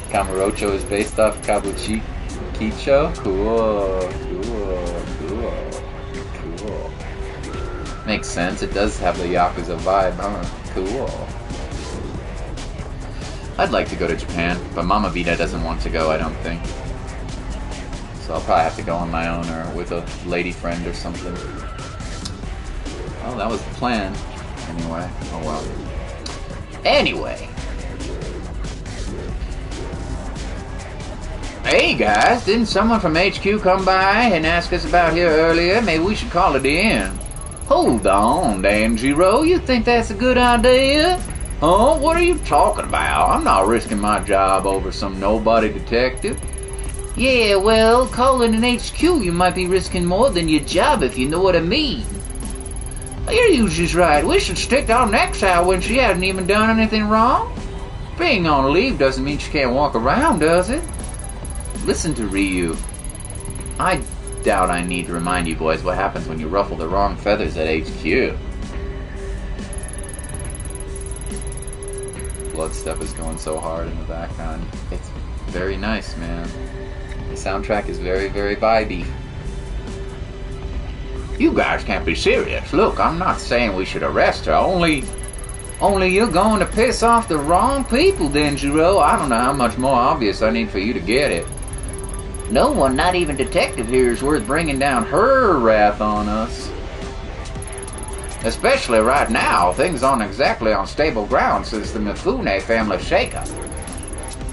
[SPEAKER 1] Kamurocho is based off Kabukicho? Cool. Makes sense. It does have the Yakuza vibe, huh? Cool. I'd like to go to Japan, but Mama Vita doesn't want to go, I don't think. So I'll probably have to go on my own or with a lady friend or something. Well, that was the plan. Anyway, oh well. Anyway. Hey guys, didn't someone from HQ come by and ask us about here earlier? Maybe we should call it in. Hold on, Danjiro, you think that's a good idea? Huh? What are you talking about? I'm not risking my job over some nobody detective. Yeah, well, calling an HQ, you might be risking more than your job, if you know what I mean. You're usually right. We should stick to our necks out when she hasn't even done anything wrong. Being on leave doesn't mean she can't walk around, does it? Listen to Ryu. I doubt I need to remind you boys what happens when you ruffle the wrong feathers at HQ. Blood stuff is going so hard in the background. It's very nice, man. The soundtrack is very, very vibey. You guys can't be serious. Look, I'm not saying we should arrest her. Only you're going to piss off the wrong people, Denjiro. I don't know how much more obvious I need for you to get it. No one, not even detective here, is worth bringing down her wrath on us. Especially right now, things aren't exactly on stable ground since the Mifune family shakeup.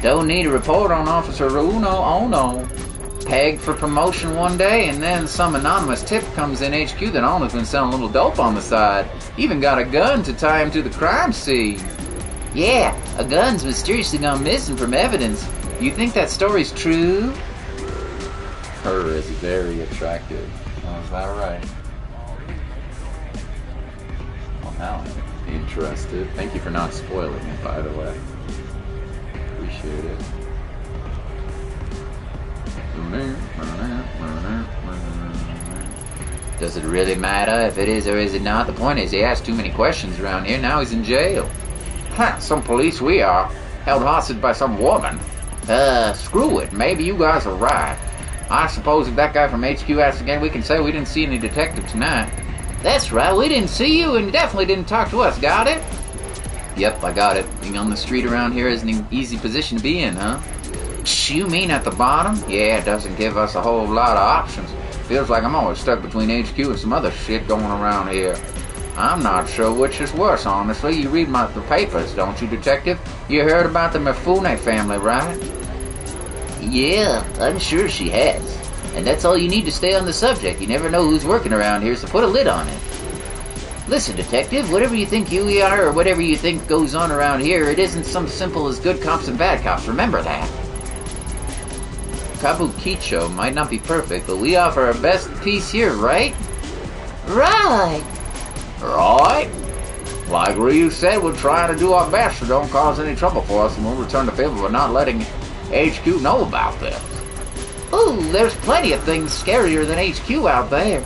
[SPEAKER 1] Don't need a report on Officer Uno Ono. Pegged for promotion one day, and then some anonymous tip comes in HQ that Ono's been selling a little dope on the side. Even got a gun to tie him to the crime scene. Yeah, a gun's mysteriously gone missing from evidence. You think that story's true? Her is very attractive. Oh, is that right? Well, now I'm interested. Thank you for not spoiling it, by the way. Appreciate it. Does it really matter if it is or is it not? The point is he asked too many questions around here. Now he's in jail. Huh, some police we are. Held hostage by some woman. Screw it. Maybe you guys are right. I suppose if that guy from HQ asks again, we can say we didn't see any detective tonight. That's right. We didn't see you and definitely didn't talk to us. Got it? Yep, I got it. Being on the street around here is an easy position to be in, huh? You mean at the bottom? Yeah, it doesn't give us a whole lot of options. Feels like I'm always stuck between HQ and some other shit going around here. I'm not sure which is worse, honestly. You read the papers, don't you, detective? You heard about the Mifune family, right? Yeah, I'm sure she has. And that's all you need to stay on the subject. You never know who's working around here, so put a lid on it. Listen, detective, whatever you think you are or whatever you think goes on around here, it isn't so simple as good cops and bad cops. Remember that. Kabukicho might not be perfect, but we offer our best piece here, right? Right! Right? Like Ryu said, we're trying to do our best so don't cause any trouble for us, and we'll return the favor by not letting HQ know about this. Ooh, there's plenty of things scarier than HQ out there.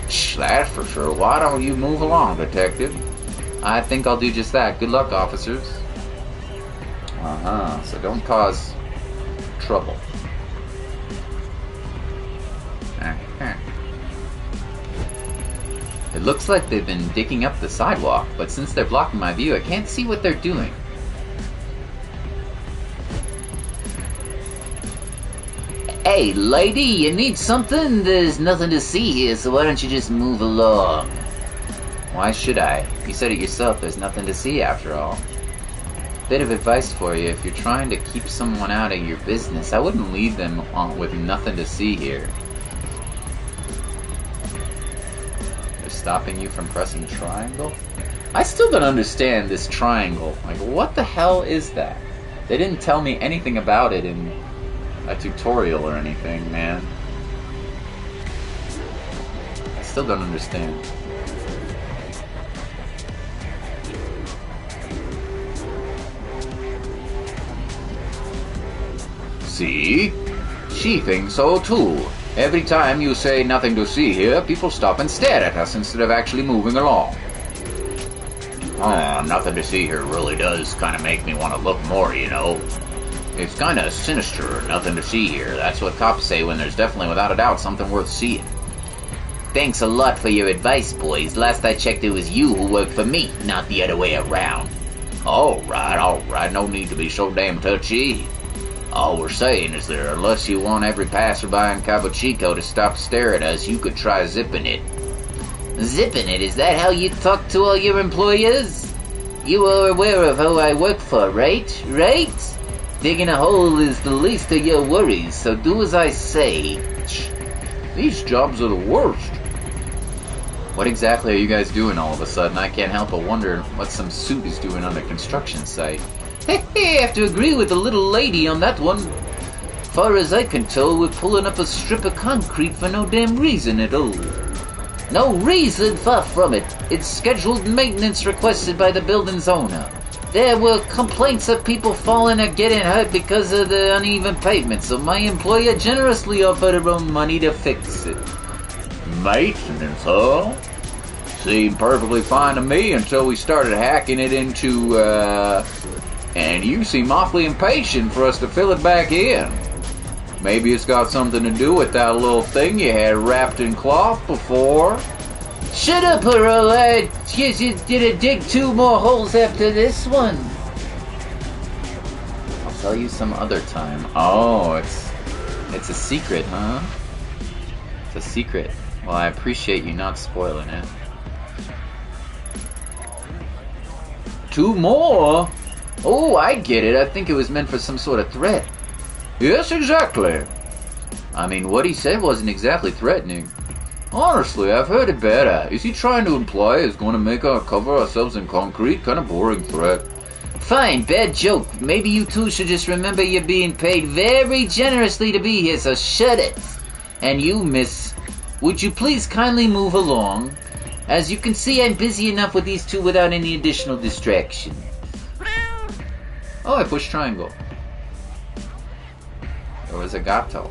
[SPEAKER 1] Shh, that's for sure. Why don't you move along, detective? I think I'll do just that. Good luck, officers. So don't cause trouble. It looks like they've been digging up the sidewalk, but since they're blocking my view, I can't see what they're doing. Hey, lady, you need something? There's nothing to see here, so why don't you just move along? Why should I? You said it yourself, there's nothing to see after all. Bit of advice for you, if you're trying to keep someone out of your business, I wouldn't leave them on with nothing to see here. They're stopping you from pressing triangle? I still don't understand this triangle. Like, what the hell is that? They didn't tell me anything about it in a tutorial or anything, man. I still don't understand. See? She thinks so too. Every time you say nothing to see here, people stop and stare at us instead of actually moving along. Oh, nothing to see here really does kind of make me want to look more, you know. It's kind of sinister, nothing to see here. That's what cops say when there's definitely, without a doubt, something worth seeing.
[SPEAKER 3] Thanks a lot for your advice, boys. Last I checked, it was you who worked for me, not the other way around.
[SPEAKER 1] All right, no need to be so damn touchy. All we're saying is that unless you want every passerby in Cabo Chico to stop staring at us, you could try zipping it.
[SPEAKER 3] Zipping it? Is that how you talk to all your employers? You are aware of who I work for, right? Right? Digging a hole is the least of your worries, so do as I say.
[SPEAKER 2] These jobs are the worst.
[SPEAKER 1] What exactly are you guys doing all of a sudden? I can't help but wonder what some suit is doing on a construction site.
[SPEAKER 3] I have to agree with the little lady on that one. Far as I can tell, we're pulling up a strip of concrete for no damn reason at all. No reason, far from it. It's scheduled maintenance requested by the building's owner. There were complaints of people falling or getting hurt because of the uneven pavement, so my employer generously offered her own money to fix it.
[SPEAKER 2] Maintenance, huh? Seemed perfectly fine to me until we started hacking it into, and you seem awfully impatient for us to fill it back in. Maybe it's got something to do with that little thing you had wrapped in cloth before.
[SPEAKER 3] Shut up, Earl. I guess you did dig 2 more holes after this one.
[SPEAKER 1] I'll tell you some other time. Oh, it's a secret, huh? It's a secret. Well, I appreciate you not spoiling it.
[SPEAKER 2] 2 more?
[SPEAKER 1] Oh, I get it. I think it was meant for some sort of threat.
[SPEAKER 2] Yes, exactly.
[SPEAKER 1] I mean, what he said wasn't exactly threatening.
[SPEAKER 2] Honestly, I've heard it better. Is he trying to imply it's going to make us cover ourselves in concrete? Kind of boring threat.
[SPEAKER 3] Fine, bad joke. Maybe you two should just remember you're being paid very generously to be here, so shut it. And you, miss, would you please kindly move along? As you can see, I'm busy enough with these two without any additional distraction.
[SPEAKER 1] Oh, I pushed triangle. There was a gato.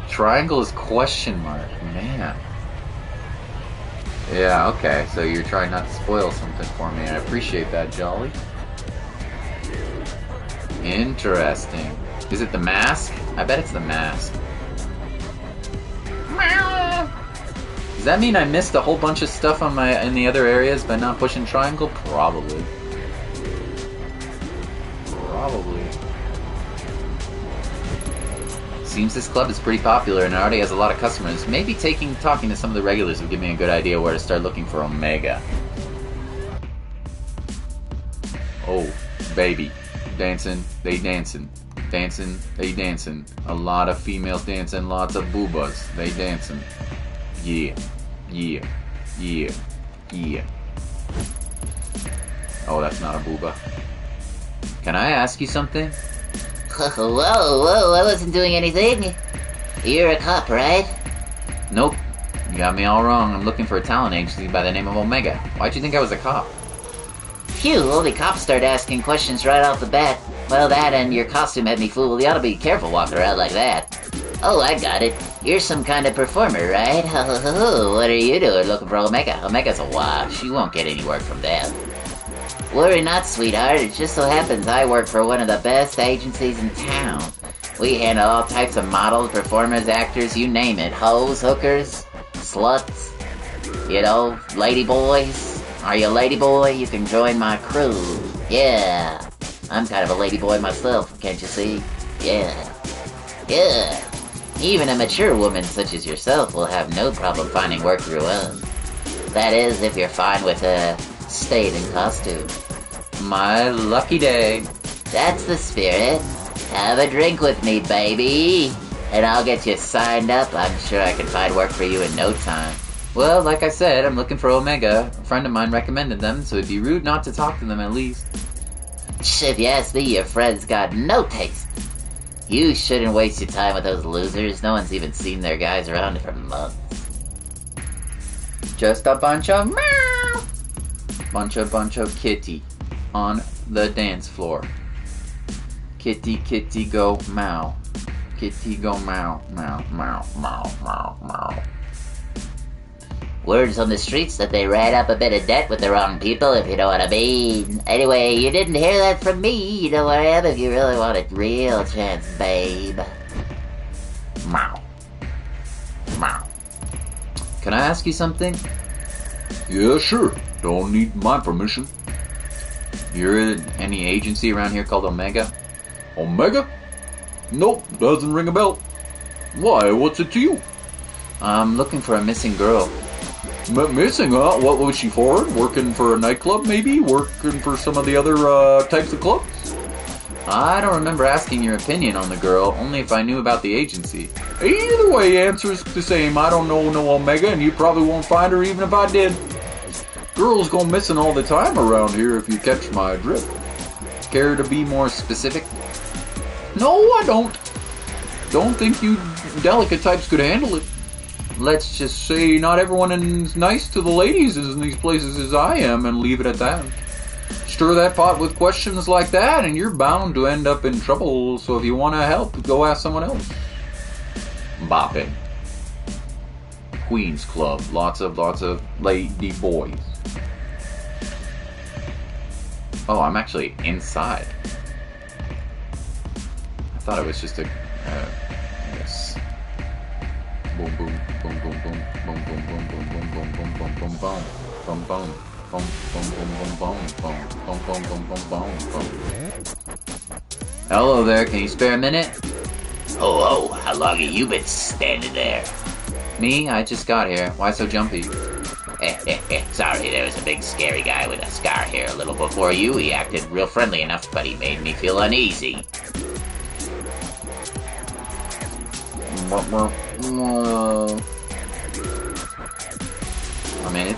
[SPEAKER 1] Triangle is question mark. Man. Yeah, okay. So you're trying not to spoil something for me. I appreciate that, Jolly. Interesting. Is it the mask? I bet it's the mask. Does that mean I missed a whole bunch of stuff on in the other areas by not pushing triangle? Probably. Probably. Seems this club is pretty popular and already has a lot of customers. Maybe talking to some of the regulars would give me a good idea where to start looking for Omega. Oh, baby. Dancing, they dancing. Dancing, they dancing. A lot of females dancing, lots of boobas. They dancing. Yeah, yeah, yeah, yeah. Oh, that's not a booba. Can I ask you something?
[SPEAKER 3] Whoa, I wasn't doing anything. You're a cop, right?
[SPEAKER 1] Nope. You got me all wrong. I'm looking for a talent agency by the name of Omega. Why'd you think I was a cop?
[SPEAKER 3] Phew, only cops start asking questions right off the bat. Well, that and your costume had me fooled. You ought to be careful walking around like that. Oh, I got it. You're some kind of performer, right? What are you doing looking for Omega? Omega's a wash. You won't get any work from them. Worry not, sweetheart. It just so happens I work for one of the best agencies in town. We handle all types of models, performers, actors, you name it. Hoes, hookers, sluts, you know, lady boys. Are you a lady boy? You can join my crew. Yeah. I'm kind of a lady boy myself, can't you see? Yeah. Yeah. Even a mature woman such as yourself will have no problem finding work of your own. That is, if you're fine with staying in costume.
[SPEAKER 1] My lucky day.
[SPEAKER 3] That's the spirit. Have a drink with me, baby. And I'll get you signed up. I'm sure I can find work for you in no time.
[SPEAKER 1] Well, like I said, I'm looking for Omega. A friend of mine recommended them, so it'd be rude not to talk to them at least.
[SPEAKER 3] If you ask me, your friend's got no taste. You shouldn't waste your time with those losers. No one's even seen their guys around for months.
[SPEAKER 1] Just a bunch of meow. Bunch of kitty on the dance floor. Kitty, kitty, go meow. Kitty go meow, meow, meow, meow, meow, meow.
[SPEAKER 4] Words on the streets that they ran up a bit of debt with the wrong people, if you know what I mean. Anyway, you didn't hear that from me. You know what I am if you really want a real chance, babe.
[SPEAKER 1] Meow. Meow. Can I ask you something?
[SPEAKER 2] Yeah, sure. Don't need my permission.
[SPEAKER 1] You're in any agency around here called Omega?
[SPEAKER 2] Omega? Nope, doesn't ring a bell. Why, what's it to you?
[SPEAKER 1] I'm looking for a missing girl.
[SPEAKER 2] Missing, huh? What was she for? Working for a nightclub, maybe? Working for some of the other types of clubs?
[SPEAKER 1] I don't remember asking your opinion on the girl, only if I knew about the agency.
[SPEAKER 2] Either way, answer's the same. I don't know no Omega, and you probably won't find her even if I did. Girls go missing all the time around here if you catch my drift.
[SPEAKER 1] Care to be more specific?
[SPEAKER 2] No, I don't. Don't think you delicate types could handle it. Let's just say not everyone is nice to the ladies in these places as I am, and leave it at that. Stir that pot with questions like that, and you're bound to end up in trouble, so if you want to help, go ask someone else.
[SPEAKER 1] Bopping. Queen's Club. Lots of lady boys. Oh, I'm actually inside. I thought it was just a... yes. Boom, boom, boom, boom, boom, boom, boom, boom, boom, boom, boom, boom, boom, boom, boom, boom, boom. Boom, boom, boom, boom, boom, boom, boom, boom, boom, boom, boom, boom. Hello there, can you spare a minute?
[SPEAKER 4] Oh, how long have you been standing there?
[SPEAKER 1] Me? I just got here. Why so jumpy?
[SPEAKER 4] Sorry, there was a big scary guy with a scar here a little before you. He acted real friendly enough, but he made me feel uneasy.
[SPEAKER 1] I mean,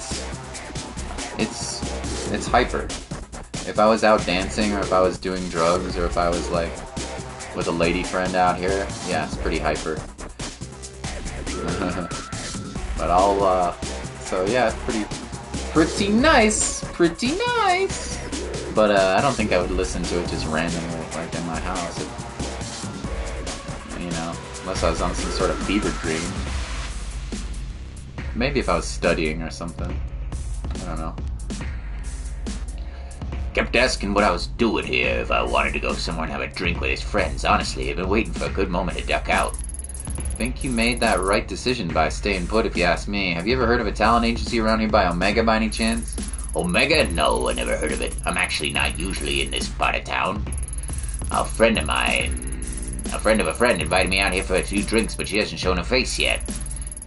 [SPEAKER 1] it's hyper. If I was out dancing, or if I was doing drugs, or if I was like with a lady friend out here, yeah, it's pretty hyper. But so yeah, it's pretty nice. But I don't think I would listen to it just randomly, like in my house. Unless I was on some sort of fever dream. Maybe if I was studying or something. I don't know.
[SPEAKER 4] Kept asking what I was doing here, if I wanted to go somewhere and have a drink with his friends. Honestly, I've been waiting for a good moment to duck out.
[SPEAKER 1] I think you made that right decision by staying put, if you ask me. Have you ever heard of a talent agency around here by Omega by any chance?
[SPEAKER 4] Omega? No, I never heard of it. I'm actually not usually in this part of town. A friend of a friend invited me out here for a few drinks, but she hasn't shown her face yet.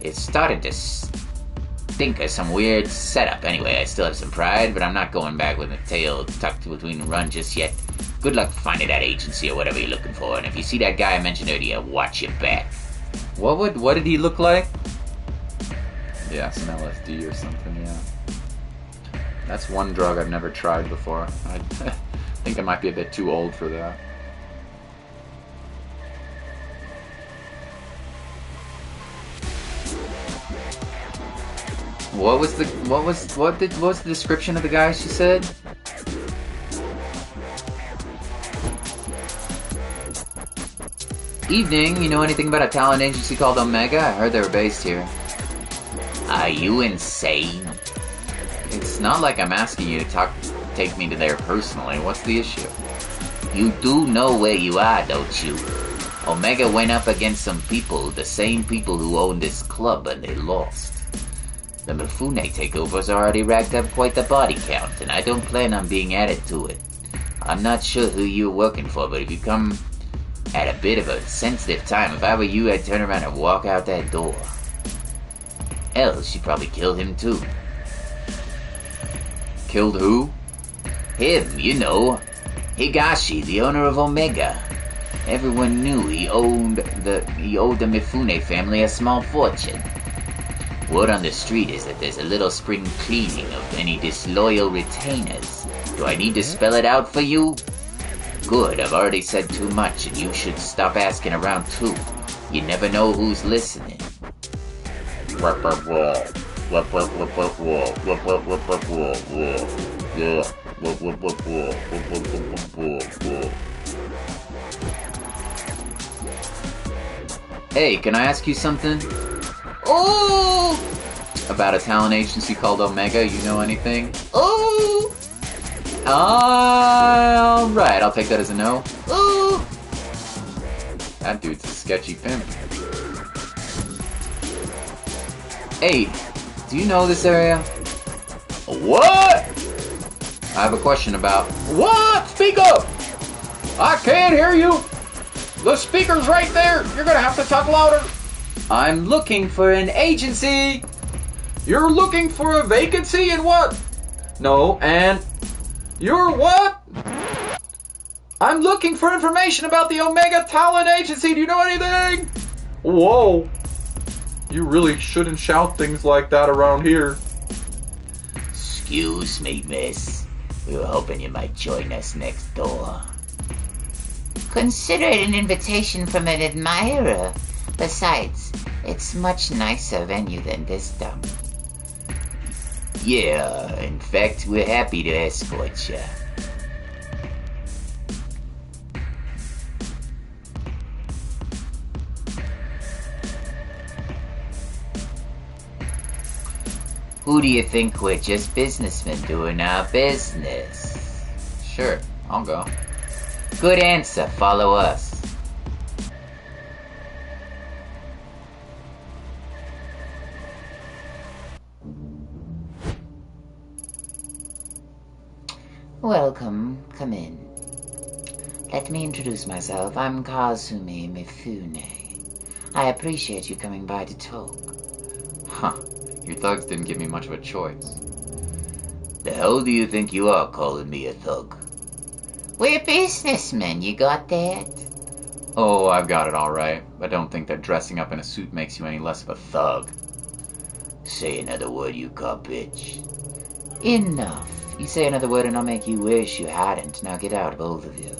[SPEAKER 4] It started to stink of some weird setup. Anyway, I still have some pride, but I'm not going back with a tail tucked between the run just yet. Good luck finding that agency or whatever you're looking for, and if you see that guy I mentioned earlier, watch your back.
[SPEAKER 1] What did he look like? Yeah, some LSD or something, yeah. That's one drug I've never tried before. I think I might be a bit too old for that. What was the description of the guy she said? Evening, you know anything about a talent agency called Omega? I heard they were based here.
[SPEAKER 4] Are you insane?
[SPEAKER 1] It's not like I'm asking you to take me to there personally. What's the issue?
[SPEAKER 4] You do know where you are, don't you? Omega went up against some people, the same people who owned this club, and they lost. The Mifune takeover's already racked up quite the body count, and I don't plan on being added to it. I'm not sure who you're working for, but if you come at a bit of a sensitive time, if I were you, I'd turn around and walk out that door. Else, you'd probably kill him too.
[SPEAKER 1] Killed who?
[SPEAKER 4] Him, you know. Higashi, the owner of Omega. Everyone knew he owed the Mifune family a small fortune. Word on the street is that there's a little spring cleaning of any disloyal retainers. Do I need to spell it out for you? Good, I've already said too much, and you should stop asking around too. You never know who's listening.
[SPEAKER 1] Hey, can I ask you something?
[SPEAKER 5] Oh!
[SPEAKER 1] About a talent agency called Omega, you know anything?
[SPEAKER 5] Oh!
[SPEAKER 1] Alright, I'll take that as a no.
[SPEAKER 5] Oh!
[SPEAKER 1] That dude's a sketchy pimp. Hey, do you know this area?
[SPEAKER 2] What?
[SPEAKER 1] I have a question about...
[SPEAKER 2] What? Speak up! I can't hear you! The speaker's right there! You're gonna have to talk louder!
[SPEAKER 1] I'm looking for an agency!
[SPEAKER 2] You're looking for a vacancy in what? No, and... You're what? I'm looking for information about the Omega Talent Agency. Do you know anything? Whoa. You really shouldn't shout things like that around here.
[SPEAKER 4] Excuse me, miss. We were hoping you might join us next door.
[SPEAKER 3] Consider it an invitation from an admirer. Besides, it's much nicer venue than this dump.
[SPEAKER 4] Yeah, in fact, we're happy to escort you. Who do you think we're? Just businessmen doing our business.
[SPEAKER 1] Sure, I'll go.
[SPEAKER 4] Good answer. Follow us.
[SPEAKER 3] Welcome. Come in. Let me introduce myself. I'm Kazumi Mifune. I appreciate you coming by to talk.
[SPEAKER 1] Huh. Your thugs didn't give me much of a choice.
[SPEAKER 4] The hell do you think you are calling me a thug?
[SPEAKER 3] We're businessmen, you got that?
[SPEAKER 1] Oh, I've got it all right. I don't think that dressing up in a suit makes you any less of a thug.
[SPEAKER 4] Say another word, you cop bitch.
[SPEAKER 3] Enough. You say another word and I'll make you wish you hadn't. Now get out, both of you.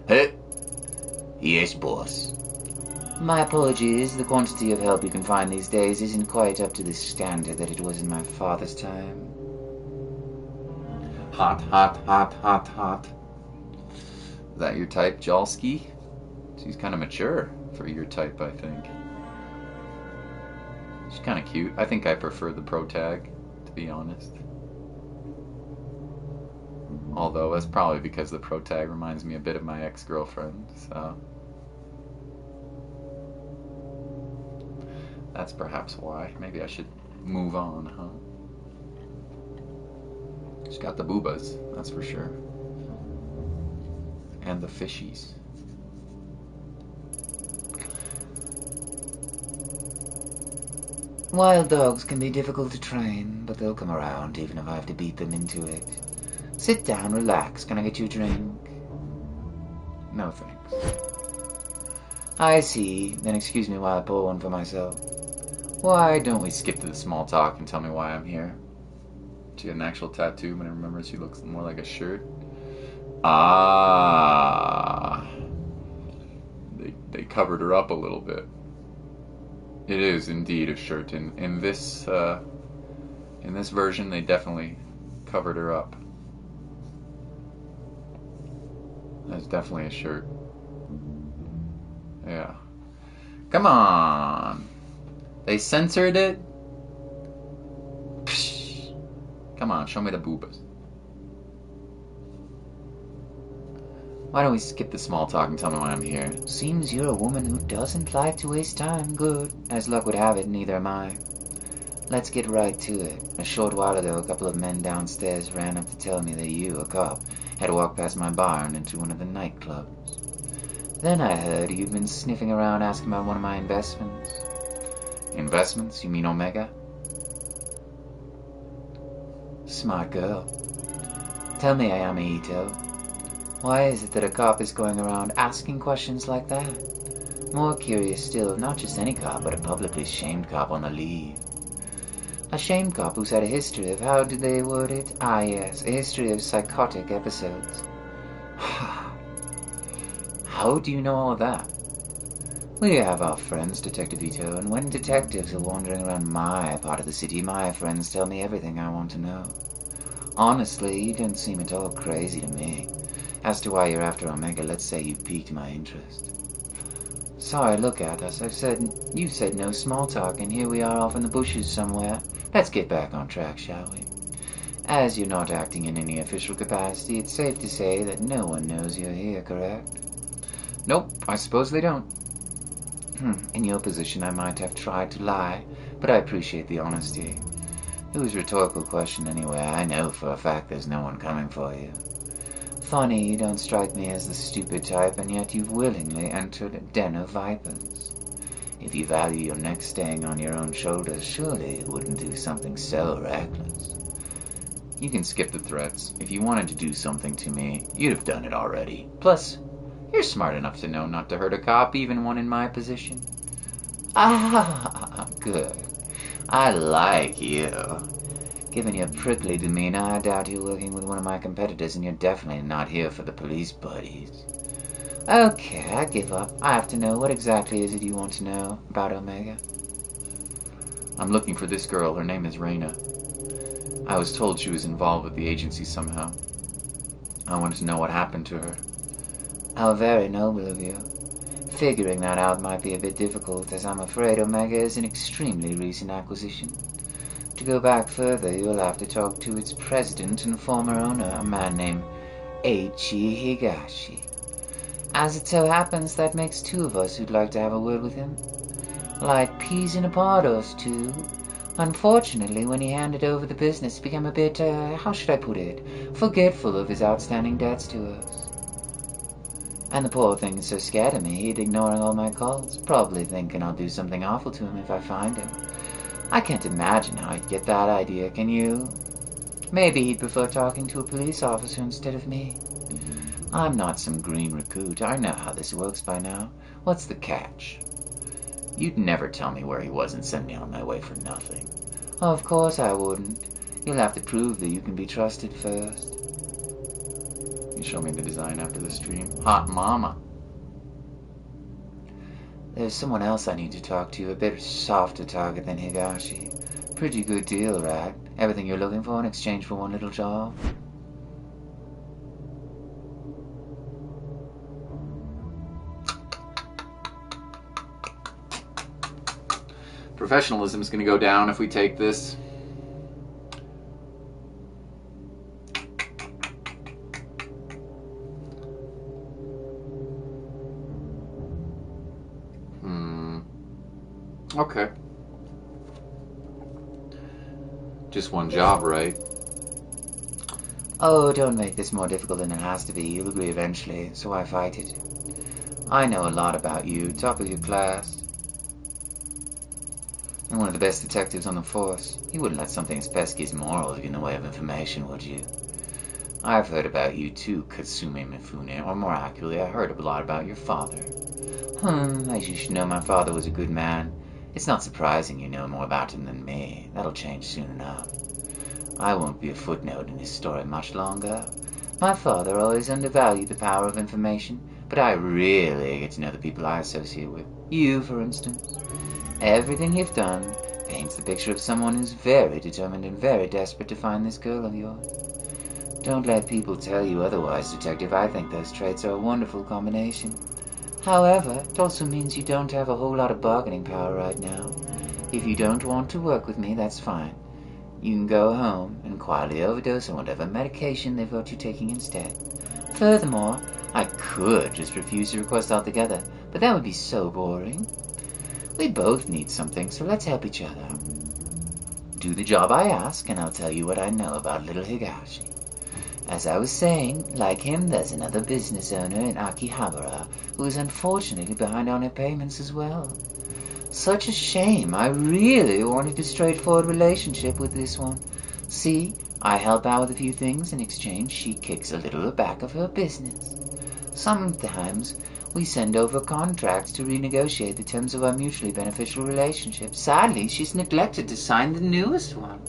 [SPEAKER 4] Hey? Yes, boss.
[SPEAKER 3] My apologies. The quantity of help you can find these days isn't quite up to the standard that it was in my father's time.
[SPEAKER 1] Hot, hot, hot, hot, hot. Is that your type, Jalski? She's kind of mature for your type, I think. She's kind of cute. I think I prefer the pro tag, to be honest. Although that's probably because the pro tag reminds me a bit of my ex-girlfriend, so that's perhaps why. Maybe I should move on, huh? She's got the boobas, that's for sure. And the fishies.
[SPEAKER 3] Wild dogs can be difficult to train, but they'll come around even if I have to beat them into it. Sit down, relax. Can I get you a drink?
[SPEAKER 1] No thanks.
[SPEAKER 3] I see. Then excuse me while I pour one for myself.
[SPEAKER 1] Why don't we skip to the small talk and tell me why I'm here? She had an actual tattoo, but I remember she looks more like a shirt. Ah. They covered her up a little bit. It is indeed a shirt. In this version, they definitely covered her up. That's definitely a shirt. Yeah. Come on. They censored it? Psh. Come on, show me the boobas. Why don't we skip the small talk and tell me why I'm here?
[SPEAKER 3] Seems you're a woman who doesn't like to waste time. Good. As luck would have it, neither am I. Let's get right to it. A short while ago, a couple of men downstairs ran up to tell me that you, a cop, had walked past my bar and into one of the nightclubs. Then I heard you've been sniffing around asking about one of my investments.
[SPEAKER 1] Investments? You mean Omega?
[SPEAKER 3] Smart girl. Tell me, Ayami Ito, why is it that a cop is going around asking questions like that? More curious still, not just any cop, but a publicly shamed cop on the leave. A shamed cop who's had a history of, how did they word it? Ah, yes, a history of psychotic episodes. How do you know all of that? We have our friends, Detective Ito, and when detectives are wandering around my part of the city, my friends tell me everything I want to know. Honestly, you don't seem at all crazy to me. As to why you're after Omega, let's say you piqued my interest. Sorry, look at us. You said no small talk, and here we are off in the bushes somewhere. Let's get back on track, shall we? As you're not acting in any official capacity, it's safe to say that no one knows you're here, correct?
[SPEAKER 1] Nope, I suppose they don't.
[SPEAKER 3] In your position, I might have tried to lie, but I appreciate the honesty. It was a rhetorical question anyway. I know for a fact there's no one coming for you. Funny, you don't strike me as the stupid type, and yet you've willingly entered a den of vipers. If you value your neck staying on your own shoulders, surely you wouldn't do something so reckless.
[SPEAKER 1] You can skip the threats. If you wanted to do something to me, you'd have done it already.
[SPEAKER 3] Plus,
[SPEAKER 1] You're smart enough to know not to hurt a cop, even one in my position.
[SPEAKER 3] good. I like you. Given your prickly demeanor, I doubt you're working with one of my competitors, and you're definitely not here for the police buddies. Okay, I give up. I have to know, what exactly is it you want to know about Omega?
[SPEAKER 1] I'm looking for this girl. Her name is Raina. I was told she was involved with the agency somehow. I wanted to know what happened to her.
[SPEAKER 3] How very noble of you. Figuring that out might be a bit difficult, as I'm afraid Omega is an extremely recent acquisition. To go back further, you'll have to talk to its president and former owner, a man named Eiichi Higashi. As it so happens, that makes two of us who'd like to have a word with him. Like peas in a pod, us two. Unfortunately, when he handed over the business, he became a bit, how should I put it, forgetful of his outstanding debts to us. And the poor thing is so scared of me, he'd ignoring all my calls, probably thinking I'll do something awful to him if I find him. I can't imagine how he'd get that idea, can you? Maybe he'd prefer talking to a police officer instead of me. I'm not some green recruit. I know how this works by now. What's the catch?
[SPEAKER 1] You'd never tell me where he was and send me on my way for nothing.
[SPEAKER 3] Of course I wouldn't. You'll have to prove that you can be trusted first.
[SPEAKER 1] You show me the design after the stream. Hot mama.
[SPEAKER 3] There's someone else I need to talk to, a bit softer target than Higashi. Pretty good deal, right? Everything you're looking for in exchange for one little job?
[SPEAKER 1] Professionalism's gonna go down if we take this. Okay. Just one job, right?
[SPEAKER 3] Oh, don't make this more difficult than it has to be. You'll agree eventually, so I fight it. I know a lot about you, top of your class. And one of the best detectives on the force. You wouldn't let something as pesky as morals get in the way of information, would you? I've heard about you too, Katsume Mifune, or more accurately, I heard a lot about your father. As you should know, my father was a good man. It's not surprising you know more about him than me. That'll change soon enough. I won't be a footnote in his story much longer. My father always undervalued the power of information, but I really get to know the people I associate with. You, for instance. Everything you've done paints the picture of someone who's very determined and very desperate to find this girl of yours. Don't let people tell you otherwise, Detective. I think those traits are a wonderful combination. However, it also means you don't have a whole lot of bargaining power right now. If you don't want to work with me, that's fine. You can go home and quietly overdose on whatever medication they've got you taking instead. Furthermore, I could just refuse your request altogether, but that would be so boring. We both need something, so let's help each other. Do the job I ask, and I'll tell you what I know about little Higashi. As I was saying, like him, there's another business owner in Akihabara who is unfortunately behind on her payments as well. Such a shame. I really wanted a straightforward relationship with this one. See, I help out with a few things. In exchange, she kicks a little back of her business. Sometimes we send over contracts to renegotiate the terms of our mutually beneficial relationship. Sadly, she's neglected to sign the newest one.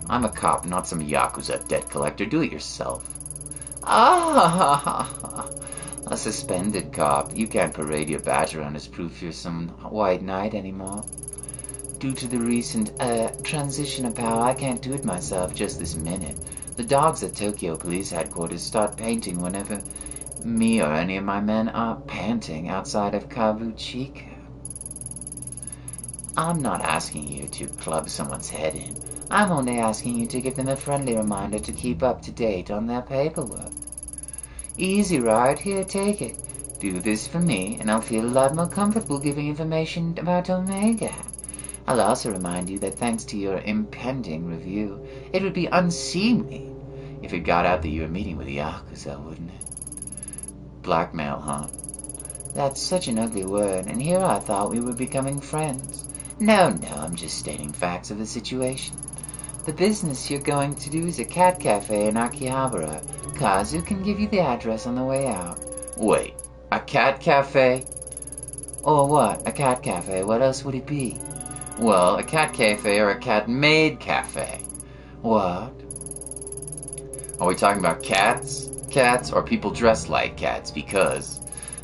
[SPEAKER 1] I'm a cop, not some Yakuza debt collector. Do it yourself.
[SPEAKER 3] Ah, a suspended cop. You can't parade your badge around as proof you're some white knight anymore. Due to the recent, transition of power, I can't do it myself just this minute. The dogs at Tokyo Police Headquarters start painting whenever Me or any of my men are panting outside of Cavuchica. I'm not asking you to club someone's head in. I'm only asking you to give them a friendly reminder to keep up to date on their paperwork. Easy, right? Here, take it. Do this for me, and I'll feel a lot more comfortable giving information about Omega. I'll also remind you that thanks to your impending review, it would be unseemly if it got out that you were meeting with Yakuza, wouldn't it? Blackmail, huh? That's such an ugly word, and here I thought we were becoming friends. No, I'm just stating facts of the situation. The business you're going to do is a cat cafe in Akihabara. Kazu can give you the address on the way out. Wait, a cat cafe? Or what? A cat cafe? What else would it be? Well, a cat cafe or a cat-made cafe. What? Are we talking about cats? Cats or people dressed like cats? Because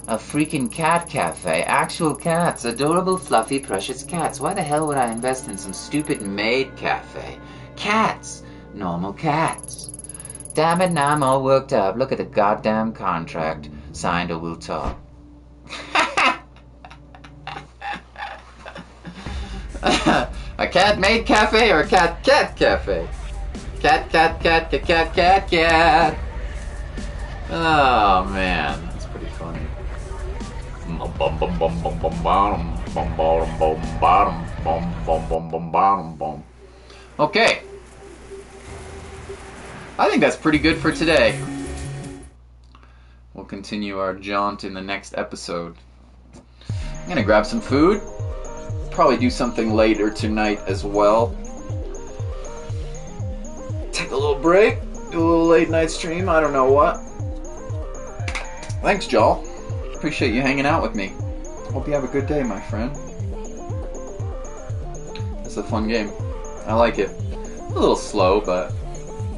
[SPEAKER 3] a freaking cat cafe. Actual cats. Adorable, fluffy, precious cats. Why the hell would I invest in some stupid maid cafe? Cats. Normal cats. Damn it, now I'm all worked up. Look at the goddamn contract. Signed or we'll talk. A cat-made cafe or a cat cafe? Cat. Oh, man. That's pretty funny. Okay. I think that's pretty good for today. We'll continue our jaunt in the next episode. I'm gonna grab some food. Probably do something later tonight as well. Take a little break. Do a little late night stream. I don't know what. Thanks, Joel. Appreciate you hanging out with me. Hope you have a good day, my friend. It's a fun game. I like it. A little slow, but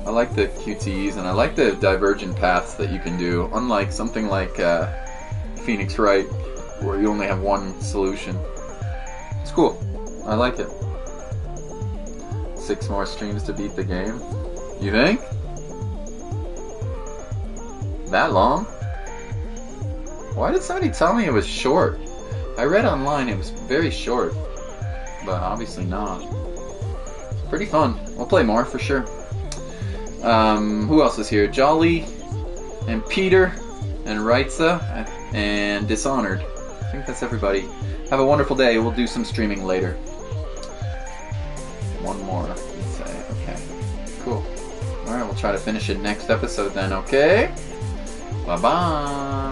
[SPEAKER 3] I like the QTEs and I like the divergent paths that you can do. Unlike something like Phoenix Wright, where you only have one solution. It's cool. I like it. 6 more streams to beat the game. You think? That long? Why did somebody tell me it was short? I read online it was very short, but obviously not. It's pretty fun. We'll play more for sure. Who else is here? Jolly, and Peter, and Reitza, and Dishonored. I think that's everybody. Have a wonderful day. We'll do some streaming later. One more, let's say. Okay. Cool. Alright, we'll try to finish it next episode then, okay? Bye-bye.